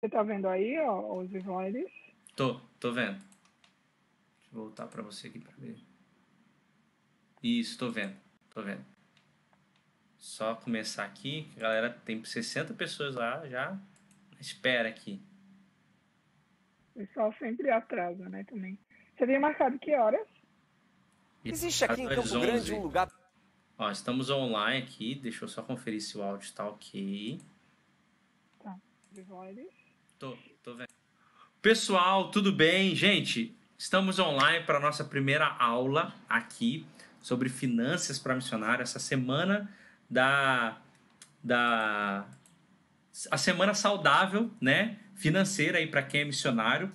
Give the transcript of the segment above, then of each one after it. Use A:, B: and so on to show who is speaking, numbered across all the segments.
A: Você tá vendo aí, ó, os slides?
B: Tô vendo. Deixa eu voltar pra você aqui pra ver. Isso, tô vendo. Só começar aqui, que a galera tem 60 pessoas lá já. Espera aqui.
A: O pessoal sempre atrasa, né, também. Você tem marcado que horas?
C: Existe aqui em
B: Às
C: Campo Grande
B: 11.
C: um lugar.
B: Ó, estamos online aqui. Deixa eu só conferir se o áudio está ok.
A: Tá, os slides.
B: Tô vendo. Pessoal, tudo bem? Gente, estamos online para a nossa primeira aula aqui sobre finanças para missionário. Essa semana da a semana saudável, né, financeira aí para quem é missionário.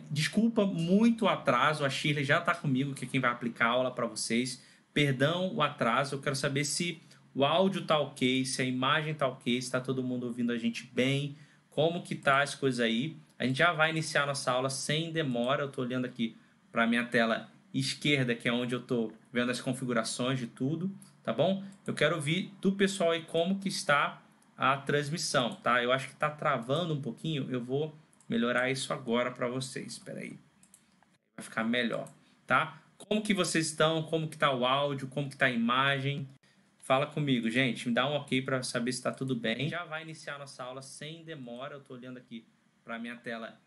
B: Desculpa muito o atraso, a Shirley já está comigo, que é quem vai aplicar a aula para vocês. Perdão o atraso, eu quero saber se o áudio está ok, se a imagem está ok, se está todo mundo ouvindo a gente bem, como que tá as coisas aí. A gente já vai iniciar nossa aula sem demora. Eu estou olhando aqui para a minha tela esquerda, que é onde eu estou vendo as configurações de tudo, tá bom? Eu quero ouvir do pessoal aí como que está a transmissão, tá? Eu acho que está travando um pouquinho, eu vou melhorar isso agora para vocês. Espera aí. Vai ficar melhor, tá? Como que vocês estão? Como que tá o áudio? Como que tá a imagem? Fala comigo, gente. Me dá um ok para saber se está tudo bem. Já vai iniciar nossa aula sem demora. Eu estou olhando aqui para minha tela.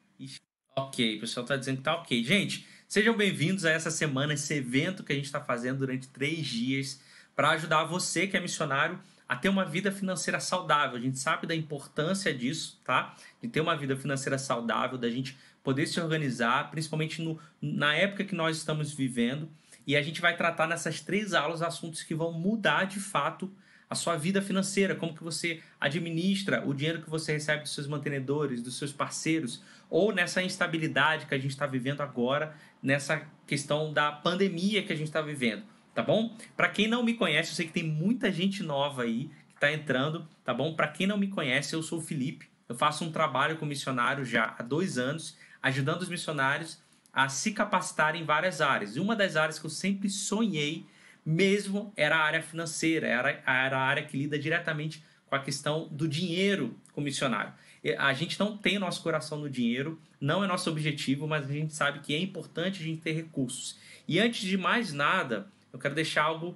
B: Ok, o pessoal está dizendo que tá ok. Gente, sejam bem-vindos a essa semana, esse evento que a gente está fazendo durante 3 dias para ajudar você que é missionário a ter uma vida financeira saudável. A gente sabe da importância disso, tá? De ter uma vida financeira saudável, da gente poder se organizar, principalmente na época que nós estamos vivendo. E a gente vai tratar nessas 3 aulas assuntos que vão mudar de fato a sua vida financeira, como que você administra o dinheiro que você recebe dos seus mantenedores, dos seus parceiros, ou nessa instabilidade que a gente está vivendo agora, nessa questão da pandemia que a gente está vivendo, tá bom? Para quem não me conhece, eu sei que tem muita gente nova aí que está entrando, tá bom? Para quem não me conhece, eu sou o Felipe, eu faço um trabalho com missionários já há 2 anos, ajudando os missionários a se capacitar em várias áreas. E uma das áreas que eu sempre sonhei mesmo era a área financeira, era a área que lida diretamente com a questão do dinheiro com o missionário. A gente não tem nosso coração no dinheiro, não é nosso objetivo, mas a gente sabe que é importante a gente ter recursos. E antes de mais nada, eu quero deixar algo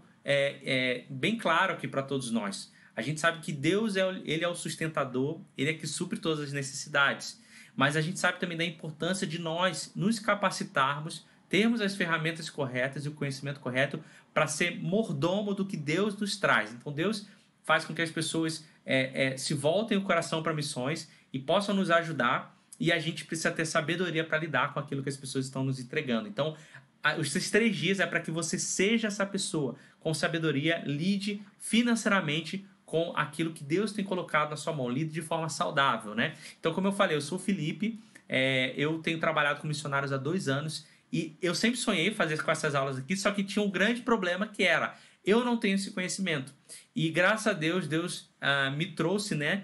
B: bem claro aqui para todos nós. A gente sabe que Deus ele é o sustentador, ele é que supre todas as necessidades. Mas a gente sabe também da importância de nós nos capacitarmos, termos as ferramentas corretas e o conhecimento correto para ser mordomo do que Deus nos traz. Então Deus faz com que as pessoas se voltem o coração para missões e possam nos ajudar, e a gente precisa ter sabedoria para lidar com aquilo que as pessoas estão nos entregando. Então, esses 3 dias é para que você seja essa pessoa com sabedoria, lide financeiramente com aquilo que Deus tem colocado na sua mão, lide de forma saudável, né? Então, como eu falei, eu sou o Felipe, eu tenho trabalhado com missionários há 2 anos, e eu sempre sonhei fazer com essas aulas aqui, só que tinha um grande problema que era, eu não tenho esse conhecimento. E graças a Deus, Deus me trouxe, né,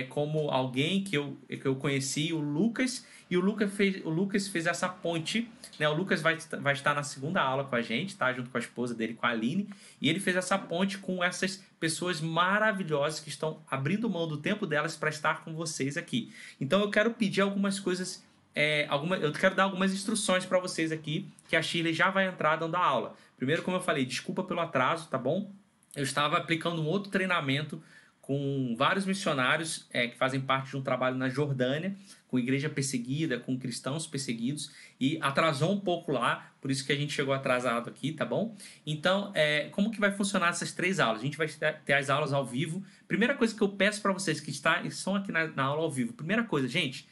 B: como alguém que eu conheci, o Lucas, e o Lucas fez essa ponte, né? O Lucas vai estar na segunda aula com a gente, tá? Junto com a esposa dele, com a Aline, e ele fez essa ponte com essas pessoas maravilhosas que estão abrindo mão do tempo delas para estar com vocês aqui. Então eu quero pedir algumas coisas, eu quero dar algumas instruções para vocês aqui, que a Shirley já vai entrar dando a aula. Primeiro, como eu falei, desculpa pelo atraso, tá bom? Eu estava aplicando um outro treinamento com vários missionários que fazem parte de um trabalho na Jordânia, com igreja perseguida, com cristãos perseguidos, e atrasou um pouco lá, por isso que a gente chegou atrasado aqui, tá bom? Então, como que vai funcionar essas 3 aulas? A gente vai ter as aulas ao vivo. Primeira coisa que eu peço para vocês que estão aqui na aula ao vivo, primeira coisa, gente,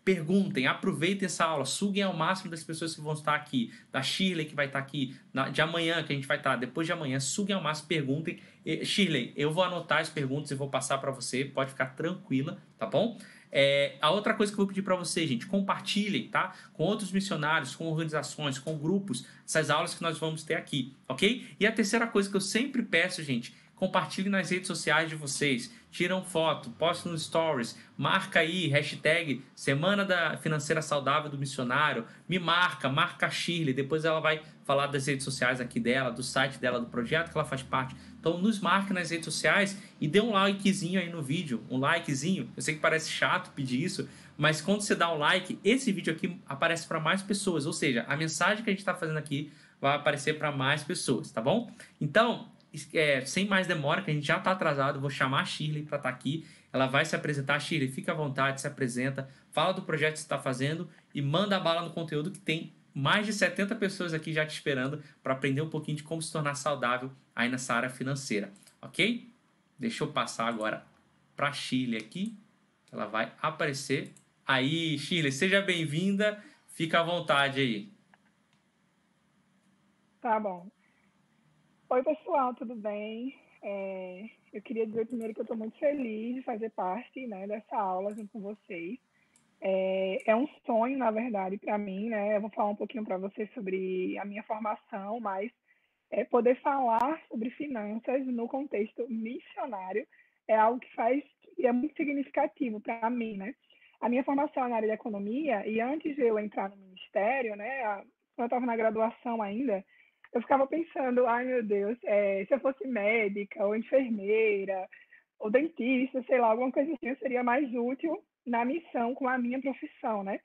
B: perguntem, aproveitem essa aula, suguem ao máximo das pessoas que vão estar aqui, da Shirley que vai estar aqui, de amanhã que a gente vai estar, depois de amanhã, suguem ao máximo, perguntem. Shirley, eu vou anotar as perguntas e vou passar para você, pode ficar tranquila, tá bom? A outra coisa que eu vou pedir para vocês, gente, compartilhem, tá? Com outros missionários, com organizações, com grupos, essas aulas que nós vamos ter aqui, ok? E a terceira coisa que eu sempre peço, gente, compartilhem nas redes sociais de vocês. tiram foto, postam nos stories, marca aí, hashtag Semana da Financeira Saudável do Missionário, me marca a Shirley, depois ela vai falar das redes sociais aqui dela, do site dela, do projeto que ela faz parte. Então nos marque nas redes sociais e dê um likezinho aí no vídeo, um likezinho. Eu sei que parece chato pedir isso, mas quando você dá um like, esse vídeo aqui aparece para mais pessoas, ou seja, a mensagem que a gente está fazendo aqui vai aparecer para mais pessoas, tá bom? Então, sem mais demora, que a gente já está atrasado, vou chamar a Shirley para estar aqui. Ela vai se apresentar. Shirley, fica à vontade, se apresenta, fala do projeto que você está fazendo e manda a bala no conteúdo, que tem mais de 70 pessoas aqui já te esperando para aprender um pouquinho de como se tornar saudável aí nessa área financeira, ok? Deixa eu passar agora para a Shirley aqui. Ela vai aparecer. Aí, Shirley, seja bem-vinda. Fica à vontade aí.
A: Tá bom. Oi, pessoal, tudo bem? Eu queria dizer primeiro que eu estou muito feliz de fazer parte, né, dessa aula junto com vocês. É um sonho, na verdade, para mim, né? Eu vou falar um pouquinho para vocês sobre a minha formação, mas poder falar sobre finanças no contexto missionário é algo que é muito significativo para mim, né? A minha formação é na área de economia e antes de eu entrar no ministério, né, quando eu estava na graduação ainda, eu ficava pensando, ai meu Deus, se eu fosse médica ou enfermeira ou dentista, sei lá, alguma coisa assim, eu seria mais útil na missão com a minha profissão, né?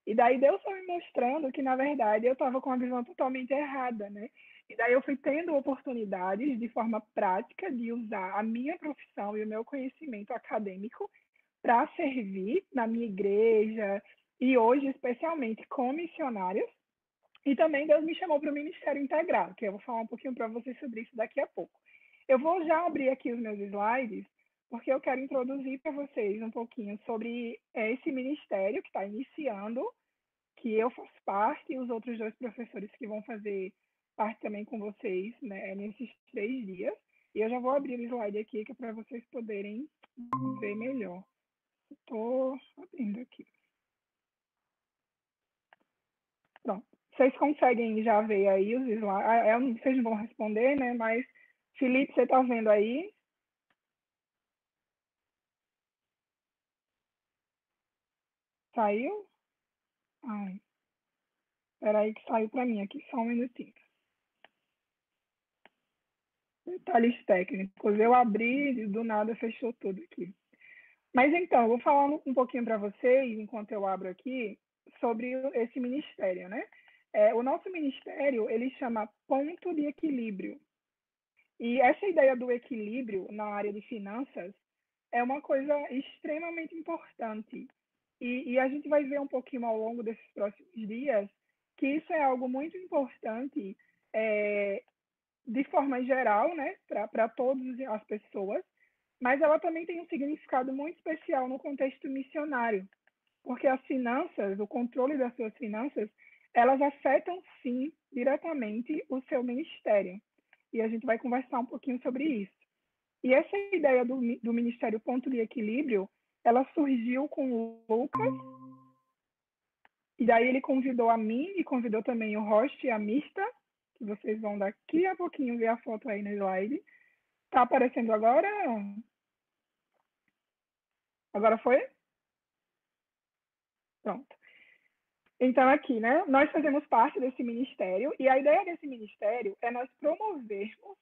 A: E daí Deus foi me mostrando que, na verdade, eu estava com uma visão totalmente errada, né? E daí eu fui tendo oportunidades de forma prática de usar a minha profissão e o meu conhecimento acadêmico para servir na minha igreja e hoje, especialmente, com missionários. E também Deus me chamou para o Ministério Integrado, que eu vou falar um pouquinho para vocês sobre isso daqui a pouco. Eu vou já abrir aqui os meus slides, porque eu quero introduzir para vocês um pouquinho sobre esse ministério que está iniciando, que eu faço parte, e os outros dois professores que vão fazer parte também com vocês, né, nesses 3 dias. E eu já vou abrir o slide aqui, que é para vocês poderem ver melhor. Estou abrindo aqui. Pronto. Vocês conseguem já ver aí os slides? Vocês não vão responder, né? Mas, Felipe, você está vendo aí? Saiu? Ai, peraí que saiu para mim aqui, só um minutinho. Detalhes técnicos. Eu abri e do nada fechou tudo aqui. Mas então, eu vou falar um pouquinho para vocês, enquanto eu abro aqui, sobre esse ministério, né? O nosso ministério, ele chama Ponto de Equilíbrio. E essa ideia do equilíbrio na área de finanças é uma coisa extremamente importante. E a gente vai ver um pouquinho ao longo desses próximos dias que isso é algo muito importante de forma geral, né, para todas as pessoas, mas ela também tem um significado muito especial no contexto missionário, porque as finanças, o controle das suas finanças, elas afetam, sim, diretamente o seu ministério. E a gente vai conversar um pouquinho sobre isso. E essa ideia do Ministério Ponto de Equilíbrio, ela surgiu com o Lucas, e daí ele convidou a mim e convidou também o Roche e a Mista, que vocês vão daqui a pouquinho ver a foto aí no slide. Tá aparecendo agora? Agora foi? Pronto. Então, aqui, né, nós fazemos parte desse ministério, e a ideia desse ministério é nós promovermos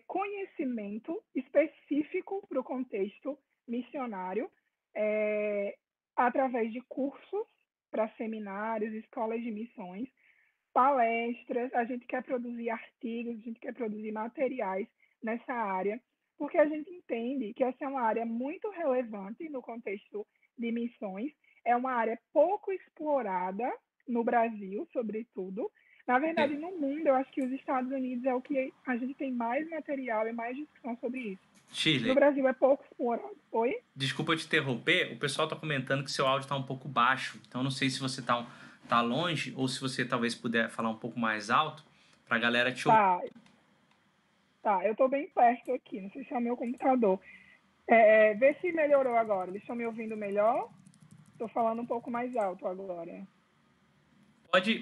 A: conhecimento específico para o contexto missionário, através de cursos para seminários, escolas de missões, palestras, a gente quer produzir artigos, a gente quer produzir materiais nessa área, porque a gente entende que essa é uma área muito relevante no contexto de missões, é uma área pouco explorada no Brasil, sobretudo. Na verdade, no mundo, eu acho que os Estados Unidos é o que a gente tem mais material e mais discussão sobre isso.
B: Shirley,
A: no Brasil é pouco explorado. Oi?
B: Desculpa te interromper, o pessoal está comentando que seu áudio está um pouco baixo, então não sei se você tá longe ou se você talvez puder falar um pouco mais alto para a galera te ouvir.
A: Tá, eu estou bem perto aqui, não sei se é o meu computador. Vê se melhorou agora. Eles estão me ouvindo melhor? Estou falando um pouco mais alto agora.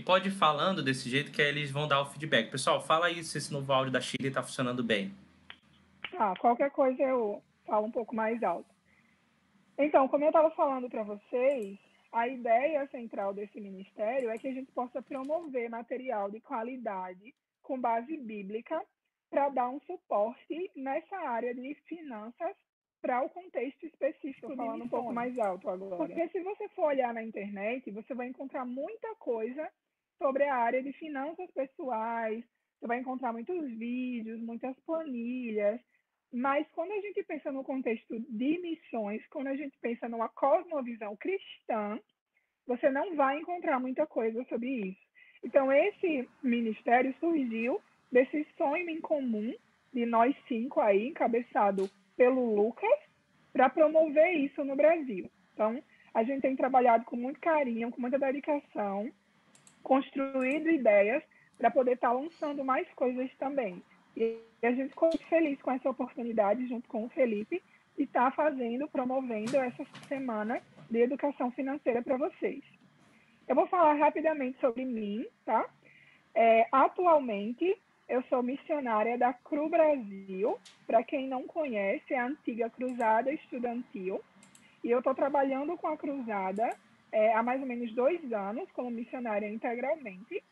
B: Pode ir falando desse jeito que aí eles vão dar o feedback. Pessoal, fala aí se esse novo áudio da Shirley está funcionando bem.
A: Qualquer coisa falo um pouco mais alto. Então, como eu estava falando para vocês, a ideia central desse ministério é que a gente possa promover material de qualidade com base bíblica para dar um suporte nessa área de finanças para o contexto específico. Estou falando um pouco mais alto agora. Porque se você for olhar na internet, você vai encontrar muita coisa sobre a área de finanças pessoais, você vai encontrar muitos vídeos, muitas planilhas, mas quando a gente pensa no contexto de missões, quando a gente pensa numa cosmovisão cristã, você não vai encontrar muita coisa sobre isso. Então, esse ministério surgiu desse sonho em comum de nós 5 aí, encabeçado pelo Lucas, para promover isso no Brasil. Então, a gente tem trabalhado com muito carinho, com muita dedicação, construído ideias para poder estar lançando mais coisas também. E a gente ficou muito feliz com essa oportunidade, junto com o Felipe, de estar promovendo essa semana de educação financeira para vocês. Eu vou falar rapidamente sobre mim, tá? Atualmente, eu sou missionária da CRU Brasil. Para quem não conhece, é a antiga Cruzada Estudantil. E eu estou trabalhando com a Cruzada há mais ou menos 2 anos, como missionária integralmente.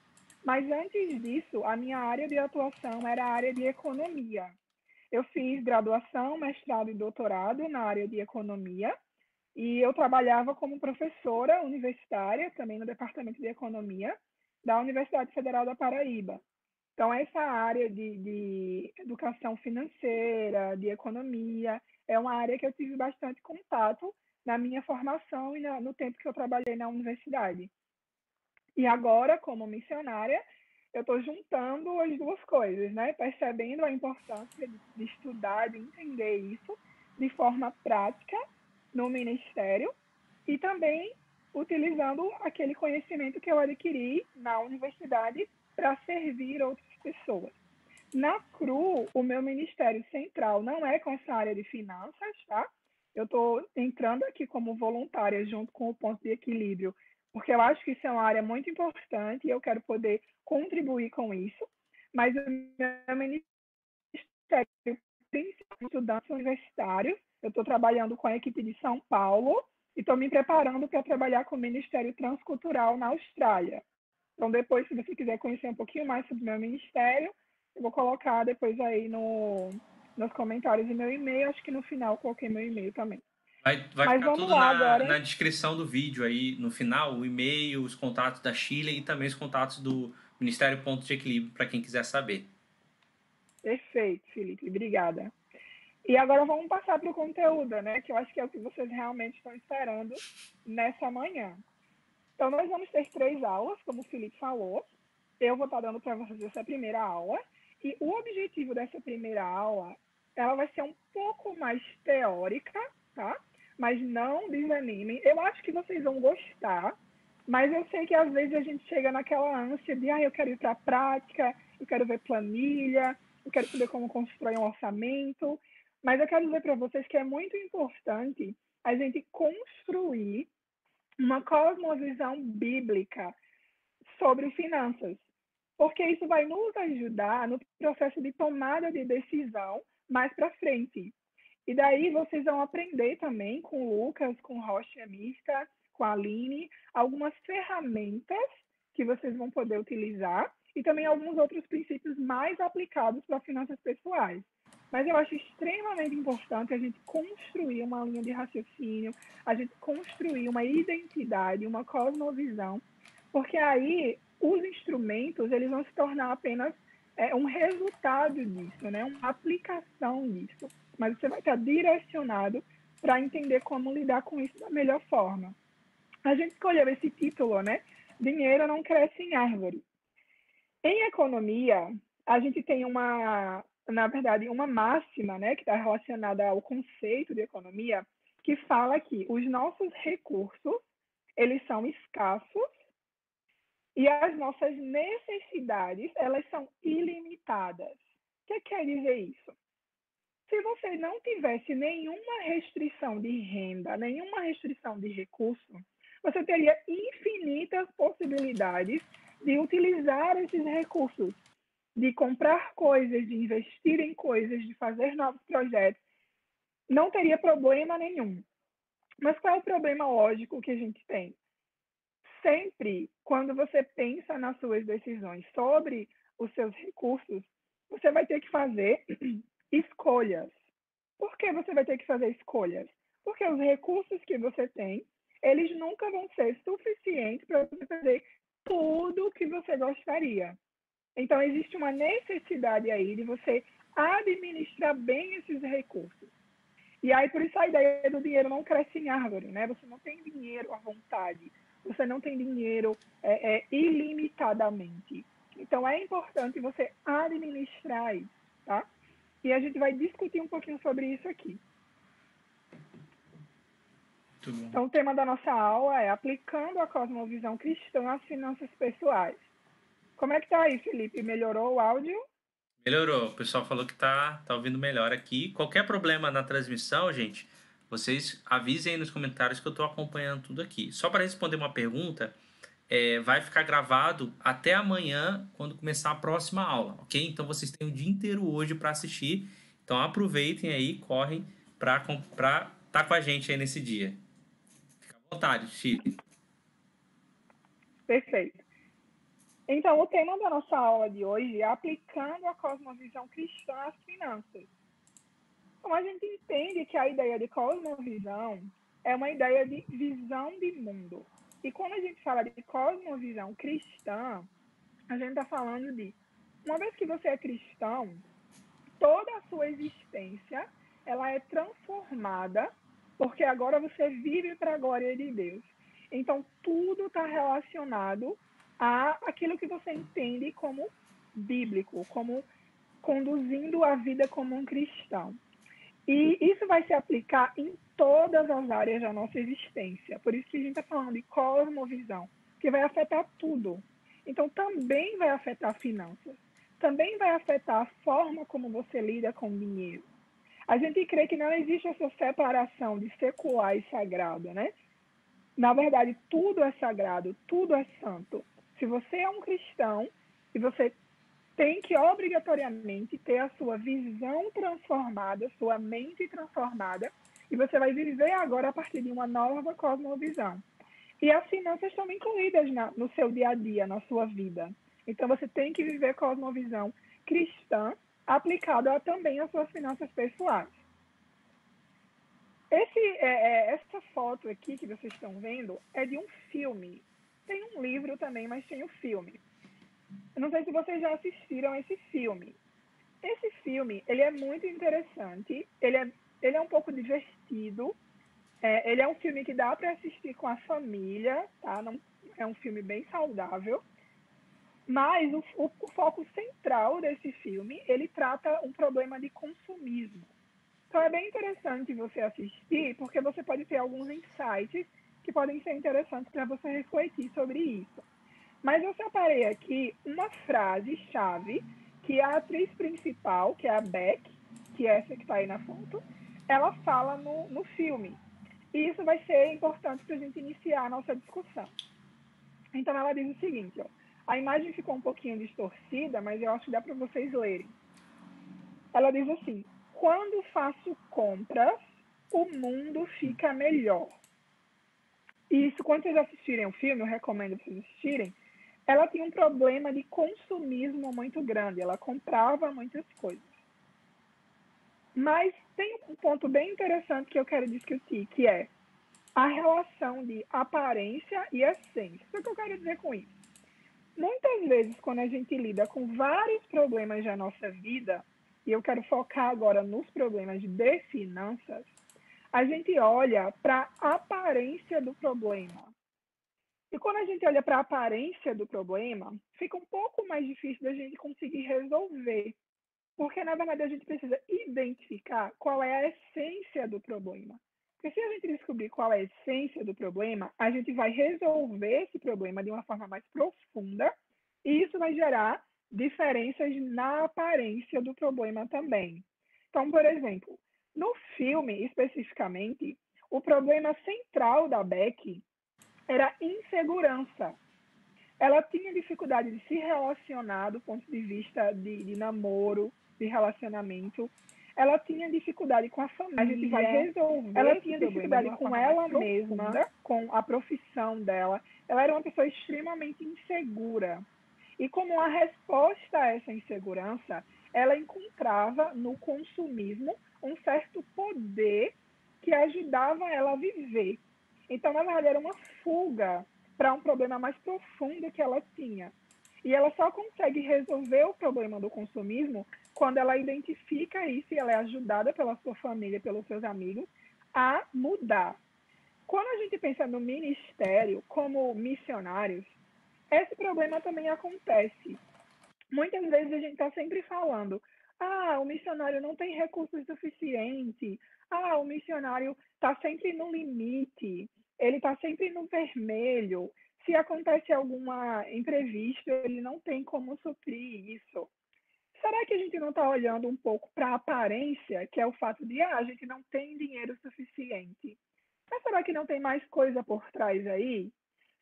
A: Mas antes disso, a minha área de atuação era a área de economia. Eu fiz graduação, mestrado e doutorado na área de economia. E eu trabalhava como professora universitária, também no Departamento de Economia, da Universidade Federal da Paraíba. Então, essa área de educação financeira, de economia, é uma área que eu tive bastante contato na minha formação e no tempo que eu trabalhei na universidade. E agora, como missionária, eu estou juntando as duas coisas, né? Percebendo a importância de estudar, de entender isso de forma prática no ministério e também utilizando aquele conhecimento que eu adquiri na universidade para servir outras pessoas. Na CRU, o meu ministério central não é com essa área de finanças, tá? Eu estou entrando aqui como voluntária junto com o ponto de equilíbrio, porque eu acho que isso é uma área muito importante e eu quero poder contribuir com isso. Mas o meu ministério principal é estudantes universitários. Eu estou trabalhando com a equipe de São Paulo e estou me preparando para trabalhar com o Ministério Transcultural na Austrália. Então, depois, se você quiser conhecer um pouquinho mais sobre o meu ministério, eu vou colocar depois aí nos comentários do meu e-mail. Acho que no final coloquei meu e-mail também.
B: Vai
A: Mas
B: ficar
A: vamos
B: tudo
A: lá agora.
B: na descrição do vídeo aí, no final, o e-mail, os contatos da Chile e também os contatos do Ministério Ponto de Equilíbrio, para quem quiser saber.
A: Perfeito, Felipe. Obrigada. E agora vamos passar para o conteúdo, né? Que eu acho que é o que vocês realmente estão esperando nessa manhã. Então, nós vamos ter 3 aulas, como o Felipe falou. Eu vou estar dando para vocês essa primeira aula. E o objetivo dessa primeira aula, ela vai ser um pouco mais teórica, tá? Mas não desanimem. Eu acho que vocês vão gostar, mas eu sei que às vezes a gente chega naquela ânsia de eu quero ir para a prática, eu quero ver planilha, eu quero saber como constrói um orçamento. Mas eu quero dizer para vocês que é muito importante a gente construir uma cosmovisão bíblica sobre finanças, porque isso vai nos ajudar no processo de tomada de decisão mais para frente. E daí vocês vão aprender também com o Lucas, com o Rocha Mista, com a Aline, algumas ferramentas que vocês vão poder utilizar e também alguns outros princípios mais aplicados para finanças pessoais. Mas eu acho extremamente importante a gente construir uma linha de raciocínio, a gente construir uma identidade, uma cosmovisão, porque aí os instrumentos eles vão se tornar apenas um resultado disso, né? Uma aplicação disso. Mas você vai estar direcionado para entender como lidar com isso da melhor forma. A gente escolheu esse título, né? Dinheiro não cresce em árvore. Em economia, a gente tem na verdade, uma máxima, né, que está relacionada ao conceito de economia, que fala que os nossos recursos, eles são escassos e as nossas necessidades, elas são ilimitadas. O que quer dizer isso? Se você não tivesse nenhuma restrição de renda, nenhuma restrição de recurso, você teria infinitas possibilidades de utilizar esses recursos, de comprar coisas, de investir em coisas, de fazer novos projetos. não teria problema nenhum. Mas qual é o problema lógico que a gente tem? Sempre, quando você pensa nas suas decisões sobre os seus recursos, você vai ter que fazer escolhas. Por que você vai ter que fazer escolhas? Porque os recursos que você tem, eles nunca vão ser suficientes para você fazer tudo o que você gostaria. Então, existe uma necessidade aí de você administrar bem esses recursos. E aí, por isso a ideia do dinheiro não cresce em árvore, né? Você não tem dinheiro à vontade. Você não tem dinheiro ilimitadamente. Então, é importante você administrar isso, tá? E a gente vai discutir um pouquinho sobre isso aqui. Então, o tema da nossa aula é aplicando a cosmovisão cristã às finanças pessoais. Como é que tá aí, Felipe? Melhorou o áudio?
B: Melhorou. O pessoal falou que tá ouvindo melhor aqui. Qualquer problema na transmissão, gente, vocês avisem aí nos comentários que eu tô acompanhando tudo aqui. Só para responder uma pergunta, vai ficar gravado até amanhã, quando começar a próxima aula, ok? Então vocês têm o dia inteiro hoje para assistir. Então aproveitem aí, correm para estar com a gente aí nesse dia. Fica à vontade, Chile.
A: Perfeito. Então, o tema da nossa aula de hoje é aplicando a cosmovisão cristã às finanças. Então, a gente entende que a ideia de cosmovisão é uma ideia de visão de mundo. E quando a gente fala de cosmovisão cristã, a gente está falando de, uma vez que você é cristão, toda a sua existência ela é transformada, porque agora você vive para a glória de Deus. Então, tudo está relacionado àquilo que você entende como bíblico, como conduzindo a vida como um cristão. E isso vai se aplicar em todas as áreas da nossa existência. Por isso que a gente está falando de cosmovisão, que vai afetar tudo. Então, também vai afetar finanças. Também vai afetar a forma como você lida com o dinheiro. A gente crê que não existe essa separação de secular e sagrado, né? Na verdade, tudo é sagrado, tudo é santo. Se você é um cristão e você tem que obrigatoriamente ter a sua visão transformada, sua mente transformada, e você vai viver agora a partir de uma nova cosmovisão. E as finanças estão incluídas no seu dia a dia, na sua vida. Então, você tem que viver cosmovisão cristã aplicada também às suas finanças pessoais. Essa foto aqui que vocês estão vendo é de um filme. Tem um livro também, mas tem um filme. Eu não sei se vocês já assistiram esse filme. Esse filme, ele é muito interessante. Ele é um pouco divertido. Ele é um filme que dá para assistir com a família, tá? Não, é um filme bem saudável. Mas o foco central desse filme, ele trata um problema de consumismo. Então é bem interessante você assistir, porque você pode ter alguns insights que podem ser interessantes para você refletir sobre isso. Mas eu separei aqui uma frase-chave que a atriz principal, que é a Beck, que é essa que está aí na foto, ela fala no filme. E isso vai ser importante para a gente iniciar a nossa discussão. Então ela diz o seguinte, ó, a imagem ficou um pouquinho distorcida, mas eu acho que dá para vocês lerem. Ela diz assim, quando faço compras, o mundo fica melhor. E isso, quando vocês assistirem o filme, eu recomendo vocês assistirem, ela tinha um problema de consumismo muito grande, ela comprava muitas coisas. Mas tem um ponto bem interessante que eu quero discutir, que é a relação de aparência e essência. O que eu quero dizer com isso? Muitas vezes, quando a gente lida com vários problemas da nossa vida, e eu quero focar agora nos problemas de finanças, a gente olha para a aparência do problema. E quando a gente olha para a aparência do problema, fica um pouco mais difícil da gente conseguir resolver. Porque, na verdade, a gente precisa identificar qual é a essência do problema. Porque se a gente descobrir qual é a essência do problema, a gente vai resolver esse problema de uma forma mais profunda e isso vai gerar diferenças na aparência do problema também. Então, por exemplo, no filme, especificamente, o problema central da Beck era insegurança. Ela tinha dificuldade de se relacionar do ponto de vista de namoro, de relacionamento. ela tinha dificuldade com a família, a gente vai resolver, ela tinha dificuldade com ela mesma, com a profissão dela. Ela era uma pessoa extremamente insegura. E como a resposta a essa insegurança, ela encontrava no consumismo um certo poder que ajudava ela a viver. Então, na verdade, era uma fuga para um problema mais profundo que ela tinha. E ela só consegue resolver o problema do consumismo quando ela identifica isso e ela é ajudada pela sua família, pelos seus amigos, a mudar. Quando a gente pensa no ministério como missionários, esse problema também acontece. Muitas vezes a gente está sempre falando, o missionário não tem recursos suficientes, o missionário está sempre no limite, ele está sempre no vermelho, se acontece alguma imprevisto, ele não tem como suprir isso. Será que a gente não está olhando um pouco para a aparência, que é o fato de a gente não tem dinheiro suficiente? Mas será que não tem mais coisa por trás aí?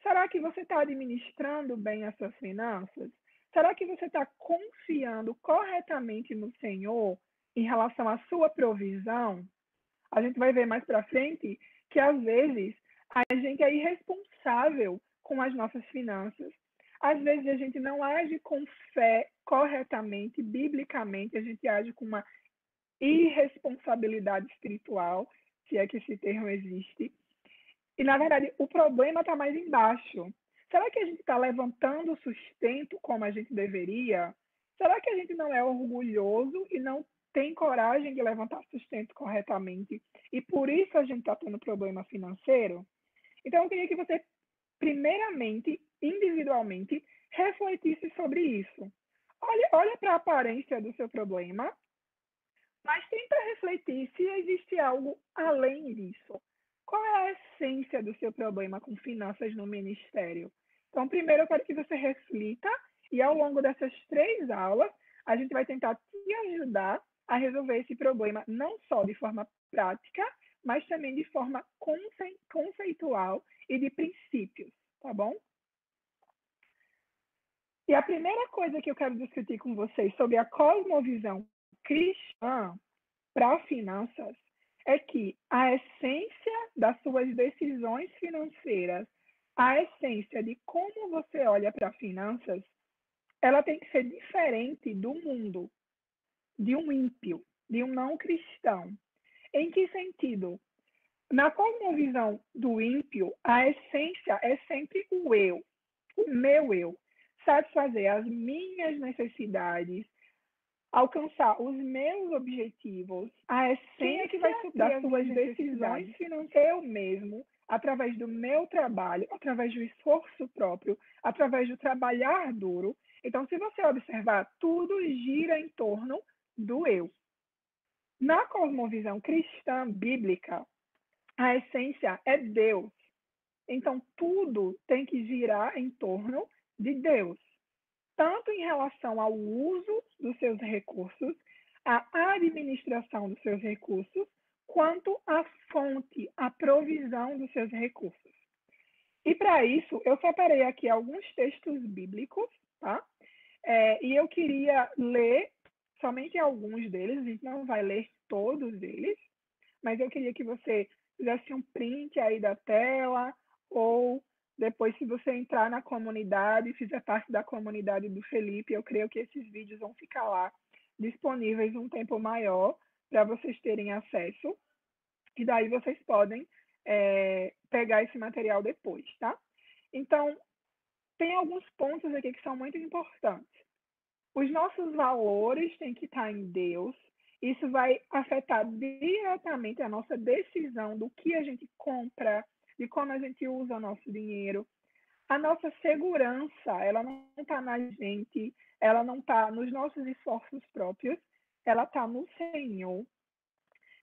A: Será que você está administrando bem as suas finanças? Será que você está confiando corretamente no Senhor em relação à sua provisão? A gente vai ver mais para frente que, às vezes, a gente é irresponsável com as nossas finanças. Às vezes, a gente não age com fé corretamente, biblicamente, a gente age com uma irresponsabilidade espiritual, se é que esse termo existe. E, na verdade, o problema está mais embaixo. Será que a gente está levantando o sustento como a gente deveria? Será que a gente não é orgulhoso e não tem coragem de levantar sustento corretamente? E por isso a gente está tendo problema financeiro? Então, eu queria que você, primeiramente, individualmente, refletisse sobre isso. Olha para a aparência do seu problema, mas tenta refletir se existe algo além disso. Qual é a essência do seu problema com finanças no ministério? Então, primeiro eu quero que você reflita e ao longo dessas 3 aulas, a gente vai tentar te ajudar a resolver esse problema, não só de forma prática, mas também de forma conceitual e de princípios, tá bom? E a primeira coisa que eu quero discutir com vocês sobre a cosmovisão cristã para finanças é que a essência das suas decisões financeiras, a essência de como você olha para finanças, ela tem que ser diferente do mundo, de um ímpio, de um não cristão. Em que sentido? Na cosmovisão do ímpio, a essência é sempre o eu, o meu eu, satisfazer as minhas necessidades, alcançar os meus objetivos, a essência das suas decisões financeiras, eu mesmo, através do meu trabalho, através do esforço próprio, através do trabalhar duro. Então, se você observar, tudo gira em torno do eu. Na cosmovisão cristã bíblica, a essência é Deus. Então, tudo tem que girar em torno de Deus, tanto em relação ao uso dos seus recursos, a administração dos seus recursos, quanto a fonte, a provisão dos seus recursos. E para isso, eu separei aqui alguns textos bíblicos, tá? E eu queria ler somente alguns deles, a gente não vai ler todos eles, mas eu queria que você fizesse um print aí da tela, ou depois, se você entrar na comunidade, fizer parte da comunidade do Felipe, eu creio que esses vídeos vão ficar lá disponíveis um tempo maior para vocês terem acesso. E daí vocês podem pegar esse material depois, tá? Então, tem alguns pontos aqui que são muito importantes. Os nossos valores têm que estar em Deus. Isso vai afetar diretamente a nossa decisão do que a gente compra, de como a gente usa o nosso dinheiro. A nossa segurança, ela não está na gente, ela não está nos nossos esforços próprios, ela está no Senhor.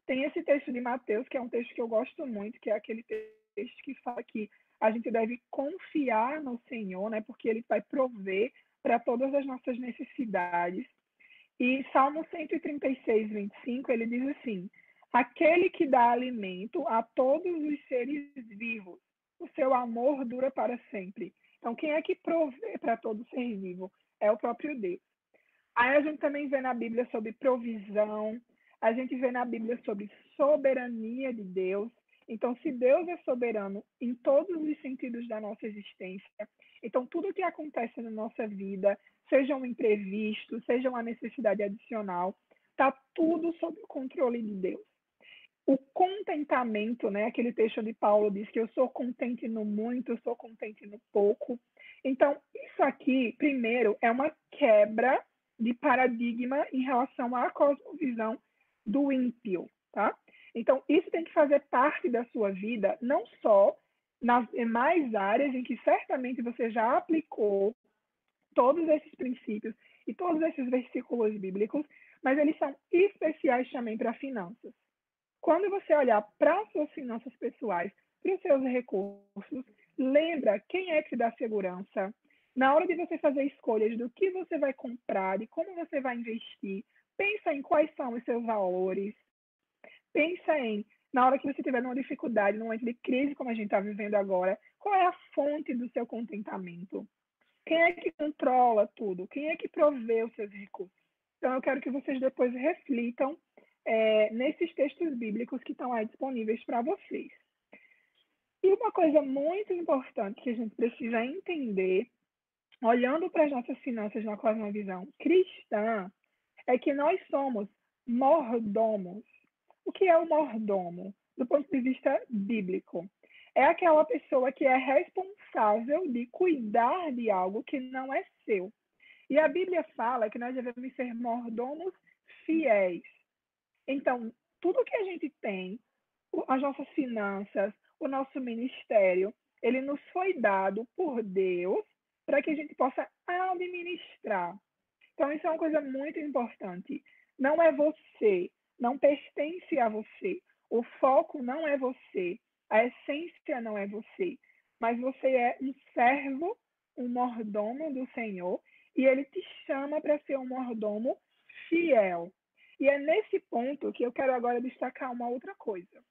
A: Tem esse texto de Mateus, que é um texto que eu gosto muito, que é aquele texto que fala que a gente deve confiar no Senhor, né, porque Ele vai prover para todas as nossas necessidades. E Salmo 136, 25, ele diz assim: aquele que dá alimento a todos os seres vivos, o seu amor dura para sempre. Então, quem é que provê para todo ser vivo? É o próprio Deus. Aí a gente também vê na Bíblia sobre provisão, A gente vê na Bíblia sobre soberania de Deus. Então, se Deus é soberano em todos os sentidos da nossa existência, então tudo que acontece na nossa vida, seja um imprevisto, seja uma necessidade adicional, está tudo sob o controle de Deus. O contentamento, né? Aquele texto de Paulo diz que eu sou contente no muito, eu sou contente no pouco. Então, isso aqui, primeiro, é uma quebra de paradigma em relação à cosmovisão do ímpio, tá? Então, isso tem que fazer parte da sua vida, não só nas demais áreas em que certamente você já aplicou todos esses princípios e todos esses versículos bíblicos, mas eles são especiais também para finanças. Quando você olhar para as suas finanças pessoais, para os seus recursos, lembra quem é que te dá segurança. Na hora de você fazer escolhas do que você vai comprar e como você vai investir, pensa em quais são os seus valores. Pensa em, na hora que você tiver uma dificuldade, num momento de crise como a gente está vivendo agora, qual é a fonte do seu contentamento? Quem é que controla tudo? Quem é que provê os seus recursos? Então, eu quero que vocês depois reflitam nesses textos bíblicos que estão aí disponíveis para vocês. E uma coisa muito importante que a gente precisa entender, olhando para as nossas finanças na cosmovisão cristã, é que nós somos mordomos. O que é o mordomo? Do ponto de vista bíblico, é aquela pessoa que é responsável de cuidar de algo que não é seu. E a Bíblia fala que nós devemos ser mordomos fiéis. Então, tudo que a gente tem, as nossas finanças, o nosso ministério, ele nos foi dado por Deus para que a gente possa administrar. Então, isso é uma coisa muito importante. Não é você, não pertence a você. O foco não é você, a essência não é você, mas você é um servo, um mordomo do Senhor, e ele te chama para ser um mordomo fiel. E é nesse ponto que eu quero agora destacar uma outra coisa.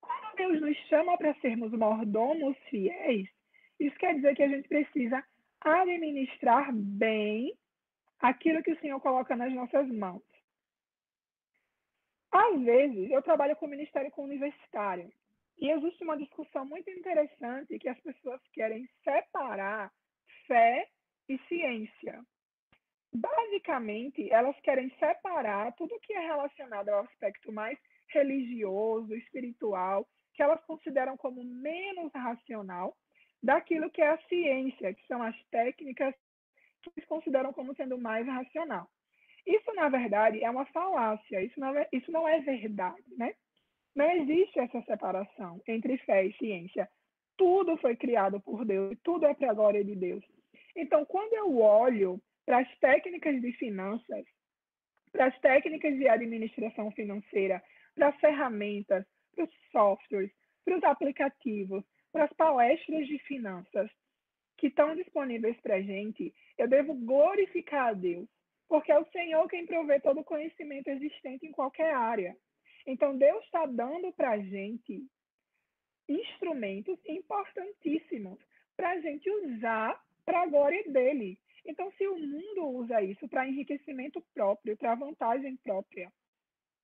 A: Quando Deus nos chama para sermos mordomos fiéis, isso quer dizer que a gente precisa administrar bem aquilo que o Senhor coloca nas nossas mãos. Às vezes, eu trabalho com o Ministério Universitário e existe uma discussão muito interessante que as pessoas querem separar fé e ciência. Basicamente, elas querem separar tudo que é relacionado ao aspecto mais religioso, espiritual, que elas consideram como menos racional, daquilo que é a ciência, que são as técnicas que eles consideram como sendo mais racional. Isso, na verdade, é uma falácia, isso não é verdade, né? Não existe essa separação entre fé e ciência. Tudo foi criado por Deus, tudo é para a glória de Deus. Então, quando eu olho para as técnicas de finanças, para as técnicas de administração financeira, para as ferramentas, para os softwares, para os aplicativos, para as palestras de finanças que estão disponíveis para a gente, eu devo glorificar a Deus, porque é o Senhor quem provê todo o conhecimento existente em qualquer área. Então, Deus está dando para a gente instrumentos importantíssimos para a gente usar para a glória dele. Então, se o mundo usa isso para enriquecimento próprio, para vantagem própria,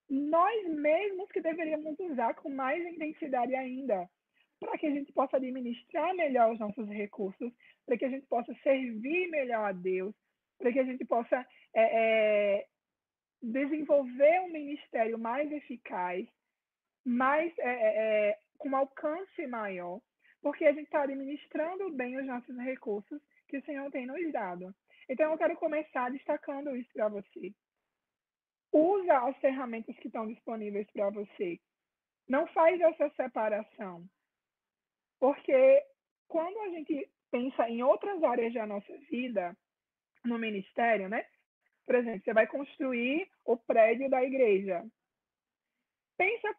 A: nós mesmos que deveríamos usar com mais intensidade ainda, para que a gente possa administrar melhor os nossos recursos, para que a gente possa servir melhor a Deus, para que a gente possa desenvolver um ministério mais eficaz, mais com um alcance maior, porque a gente está administrando bem os nossos recursos que o Senhor tem nos dado. Então, eu quero começar destacando isso para você. Usa as ferramentas que estão disponíveis para você. Não faz essa separação. Porque quando a gente pensa em outras áreas da nossa vida, no ministério, né? Por exemplo, você vai construir o prédio da igreja. Pensa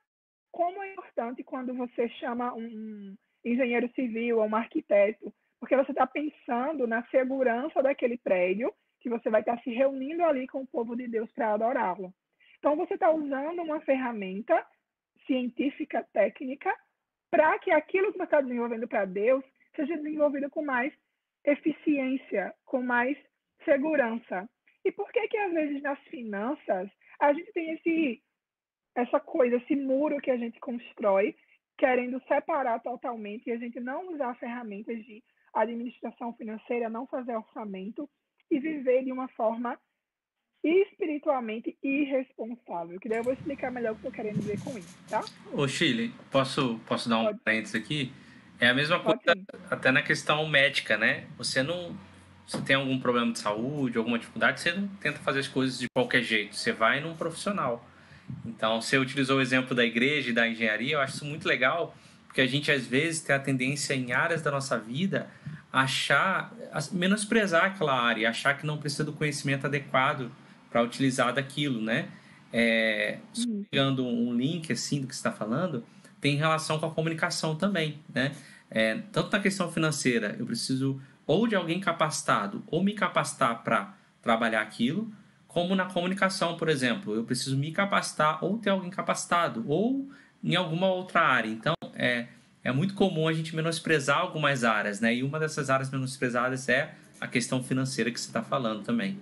A: como é importante quando você chama um engenheiro civil ou um arquiteto, porque você está pensando na segurança daquele prédio, que você vai estar se reunindo ali com o povo de Deus para adorá-lo. Então, você está usando uma ferramenta científica, técnica, para que aquilo que você está desenvolvendo para Deus seja desenvolvido com mais eficiência, com mais segurança. E por que às vezes nas finanças A gente tem essa coisa, esse muro que a gente constrói, querendo separar totalmente, e a gente não usar ferramentas de administração financeira, não fazer orçamento e viver de uma forma espiritualmente irresponsável. Que daí eu vou explicar melhor o que eu estou querendo dizer com isso, tá?
B: Ô, Chile, posso dar um
A: Pode,
B: parênteses aqui? É a mesma coisa
A: pode sim.
B: até na questão médica, né? Você tem algum problema de saúde, alguma dificuldade, você não tenta fazer as coisas de qualquer jeito, você vai num profissional. Então, você utilizou o exemplo da igreja e da engenharia, eu acho isso muito legal, porque a gente às vezes tem a tendência em áreas da nossa vida menosprezar aquela área, achar que não precisa do conhecimento adequado para utilizar daquilo, né? Só pegando um link assim do que você está falando, tem relação com a comunicação também, né? Tanto na questão financeira, eu preciso ou de alguém capacitado ou me capacitar para trabalhar aquilo, como na comunicação, por exemplo, eu preciso me capacitar ou ter alguém capacitado, ou em alguma outra área. Então, é muito comum a gente menosprezar algumas áreas, né? E uma dessas áreas menosprezadas é a questão financeira que você está falando também.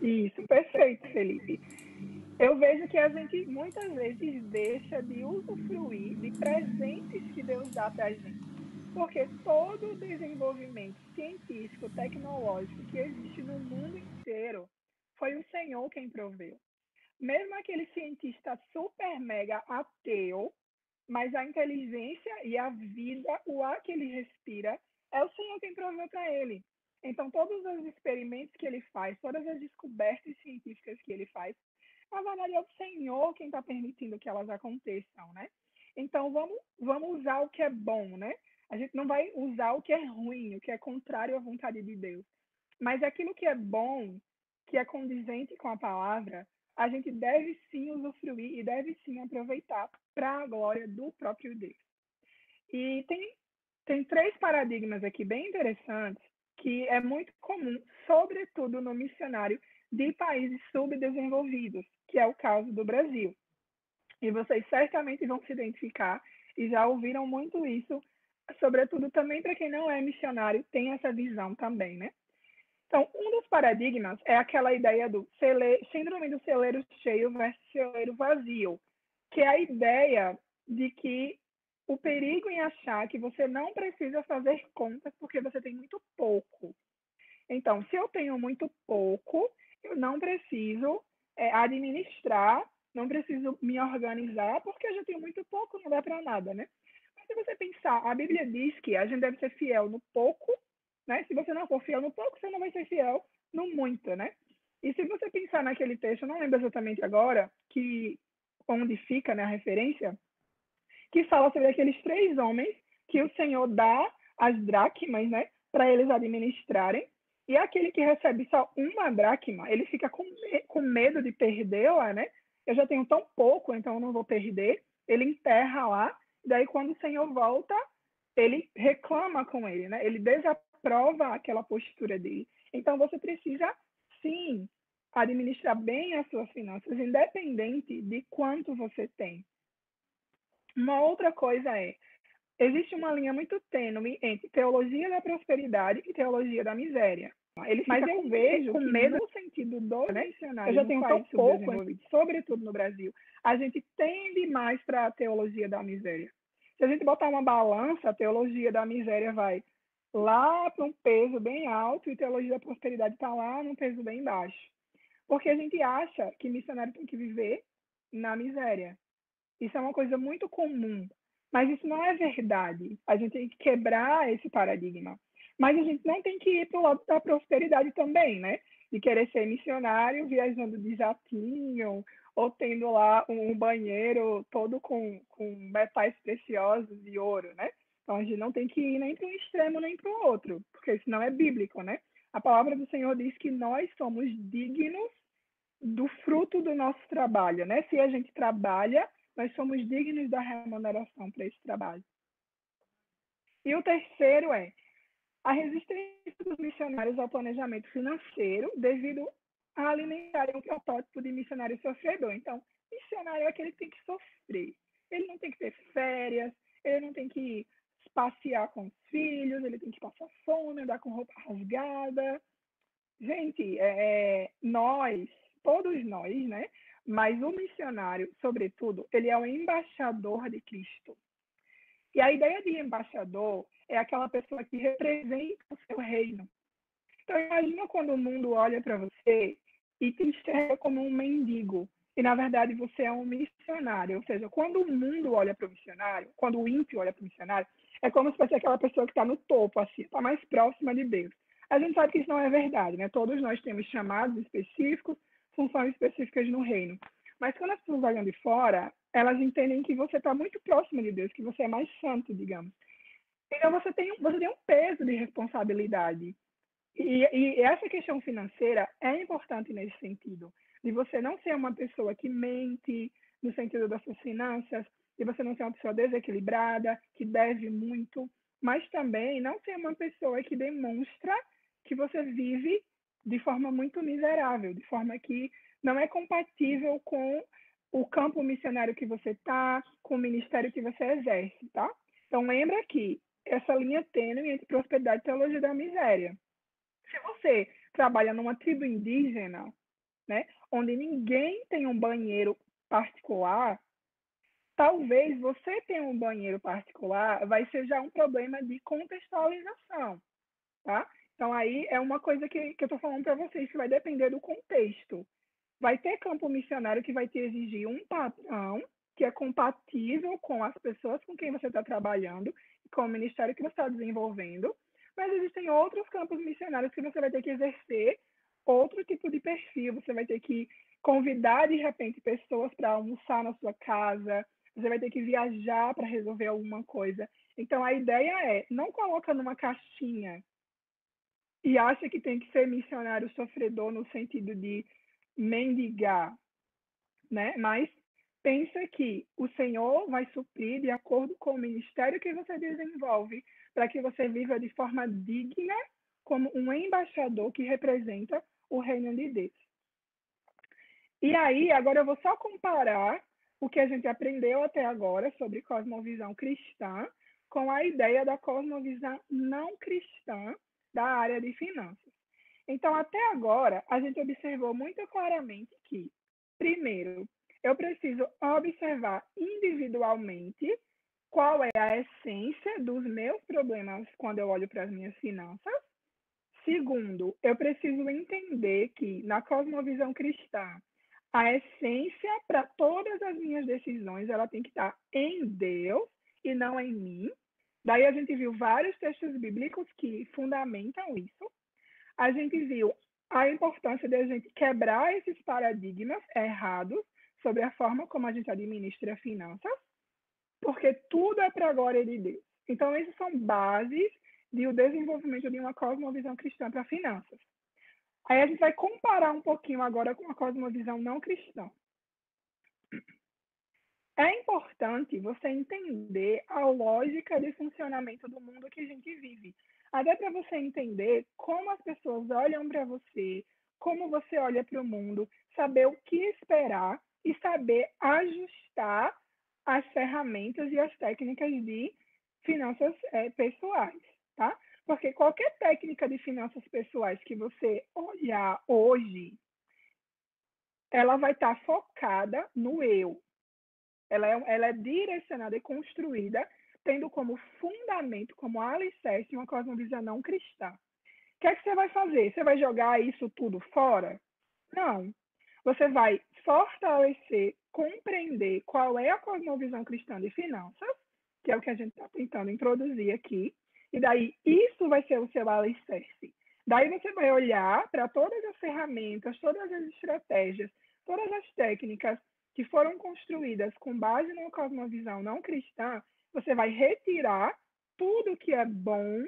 A: Isso, perfeito, Felipe. Eu vejo que a gente muitas vezes deixa de usufruir de presentes que Deus dá para a gente. Porque todo o desenvolvimento científico, tecnológico que existe no mundo inteiro foi o Senhor quem proveu. Mesmo aquele cientista super mega ateu, mas a inteligência e a vida, o ar que ele respira, é o Senhor quem proveu para ele. Então, todos os experimentos que ele faz, todas as descobertas científicas que ele faz, na verdade é o Senhor quem está permitindo que elas aconteçam, né? Então, vamos usar o que é bom, né? A gente não vai usar o que é ruim, o que é contrário à vontade de Deus. Mas aquilo que é bom, que é condizente com a palavra, a gente deve sim usufruir e deve sim aproveitar para a glória do próprio Deus. E tem três paradigmas aqui bem interessantes que é muito comum, sobretudo no missionário de países subdesenvolvidos, que é o caso do Brasil. E vocês certamente vão se identificar e já ouviram muito isso, sobretudo também para quem não é missionário, tem essa visão também, né? Então, um dos paradigmas é aquela ideia do síndrome do celeiro cheio versus celeiro vazio, que é a ideia de que o perigo em achar que você não precisa fazer contas porque você tem muito pouco. Então, se eu tenho muito pouco, eu não preciso administrar, não preciso me organizar, porque eu já tenho muito pouco, não dá para nada, né? Mas se você pensar, a Bíblia diz que a gente deve ser fiel no pouco, né? Se você não for fiel no pouco, você não vai ser fiel no muito, né? E se você pensar naquele texto, eu não lembro exatamente agora onde fica, né, a referência, que fala sobre aqueles três homens que o Senhor dá as dracmas, né, para eles administrarem. E aquele que recebe só uma dracma, ele fica com medo de perdê-la, né? Eu já tenho tão pouco, então eu não vou perder. Ele enterra lá. Daí, quando o Senhor volta, ele reclama com ele, né? Ele desaprova aquela postura dele. Então, você precisa, sim, administrar bem as suas finanças, independente de quanto você tem. Uma outra coisa existe uma linha muito tênue entre teologia da prosperidade e teologia da miséria. Mas eu vejo com medo no sentido do missionário, eu já tenho tão pouco, sobretudo no Brasil, a gente tende mais para a teologia da miséria. Se a gente botar uma balança, a teologia da miséria vai lá para um peso bem alto e a teologia da prosperidade está lá num peso bem baixo. Porque a gente acha que missionário tem que viver na miséria. Isso é uma coisa muito comum, mas isso não é verdade. A gente tem que quebrar esse paradigma. Mas a gente não tem que ir para o lado da prosperidade também, né? De querer ser missionário viajando de jatinho ou tendo lá um banheiro todo com metais preciosos e ouro, né? Então a gente não tem que ir nem para um extremo nem para o outro, porque isso não é bíblico, né? A palavra do Senhor diz que nós somos dignos do fruto do nosso trabalho, né? Se a gente trabalha, nós somos dignos da remuneração para esse trabalho. E o terceiro é a resistência dos missionários ao planejamento financeiro devido a alimentarem um protótipo de missionário sofredor. Então, missionário é aquele que tem que sofrer. Ele não tem que ter férias, ele não tem que passear com os filhos, ele tem que passar fome, andar com roupa rasgada. Gente, nós, todos nós, né? Mas o missionário, sobretudo, ele é o embaixador de Cristo. E a ideia de embaixador é aquela pessoa que representa o seu reino. Então, imagina quando o mundo olha para você e te enxerga como um mendigo. E, na verdade, você é um missionário. Ou seja, quando o mundo olha para o missionário, quando o ímpio olha para o missionário, é como se fosse aquela pessoa que está no topo, assim, está mais próxima de Deus. A gente sabe que isso não é verdade, né? Todos nós temos chamados específicos, funções específicas no reino. Mas quando as pessoas olham de fora, elas entendem que você está muito próximo de Deus, que você é mais santo, digamos. Então, você tem um peso de responsabilidade. E essa questão financeira é importante nesse sentido, de você não ser uma pessoa que mente no sentido das suas finanças, de você não ser uma pessoa desequilibrada, que deve muito, mas também não ser uma pessoa que demonstra que você vive de forma muito miserável, de forma que não é compatível com o campo missionário que você está, com o ministério que você exerce, tá? Então, lembra que essa linha tênue entre prosperidade e teologia da miséria. Se você trabalha numa tribo indígena, né, onde ninguém tem um banheiro particular, talvez você ter um banheiro particular vai ser já um problema de contextualização, tá? Então, aí é uma coisa que eu estou falando para vocês, que vai depender do contexto. Vai ter campo missionário que vai te exigir um padrão que é compatível com as pessoas com quem você está trabalhando, com o ministério que você está desenvolvendo, mas existem outros campos missionários que você vai ter que exercer outro tipo de perfil, você vai ter que convidar, de repente, pessoas para almoçar na sua casa, você vai ter que viajar para resolver alguma coisa. Então, a ideia é, não coloca numa caixinha e acha que tem que ser missionário sofredor no sentido de mendigar, né? Mas pensa que o Senhor vai suprir de acordo com o ministério que você desenvolve, para que você viva de forma digna, como um embaixador que representa o reino de Deus. E aí, agora eu vou só comparar o que a gente aprendeu até agora sobre cosmovisão cristã com a ideia da cosmovisão não cristã da área de finanças. Então, até agora, a gente observou muito claramente que, primeiro, eu preciso observar individualmente qual é a essência dos meus problemas quando eu olho para as minhas finanças. Segundo, eu preciso entender que, na cosmovisão cristã, a essência para todas as minhas decisões ela tem que estar em Deus e não em mim. Daí a gente viu vários textos bíblicos que fundamentam isso. A gente viu a importância de a gente quebrar esses paradigmas errados sobre a forma como a gente administra finanças, porque tudo é para a glória de Deus. Então, essas são bases do desenvolvimento de uma cosmovisão cristã para finanças. Aí a gente vai comparar um pouquinho agora com a cosmovisão não cristã. É importante você entender a lógica de funcionamento do mundo que a gente vive. Até para você entender como as pessoas olham para você, como você olha para o mundo, saber o que esperar e saber ajustar as ferramentas e as técnicas de finanças pessoais, tá? Porque qualquer técnica de finanças pessoais que você olhar hoje, ela vai estar focada no eu. Ela é direcionada e construída tendo como fundamento, como alicerce, uma cosmovisão não cristã. O que é que você vai fazer? Você vai jogar isso tudo fora? Não. Você vai fortalecer, compreender qual é a cosmovisão cristã de finanças, que é o que a gente está tentando introduzir aqui, e daí isso vai ser o seu alicerce. Daí você vai olhar para todas as ferramentas, todas as estratégias, todas as técnicas que foram construídas com base numa cosmovisão não cristã, você vai retirar tudo que é bom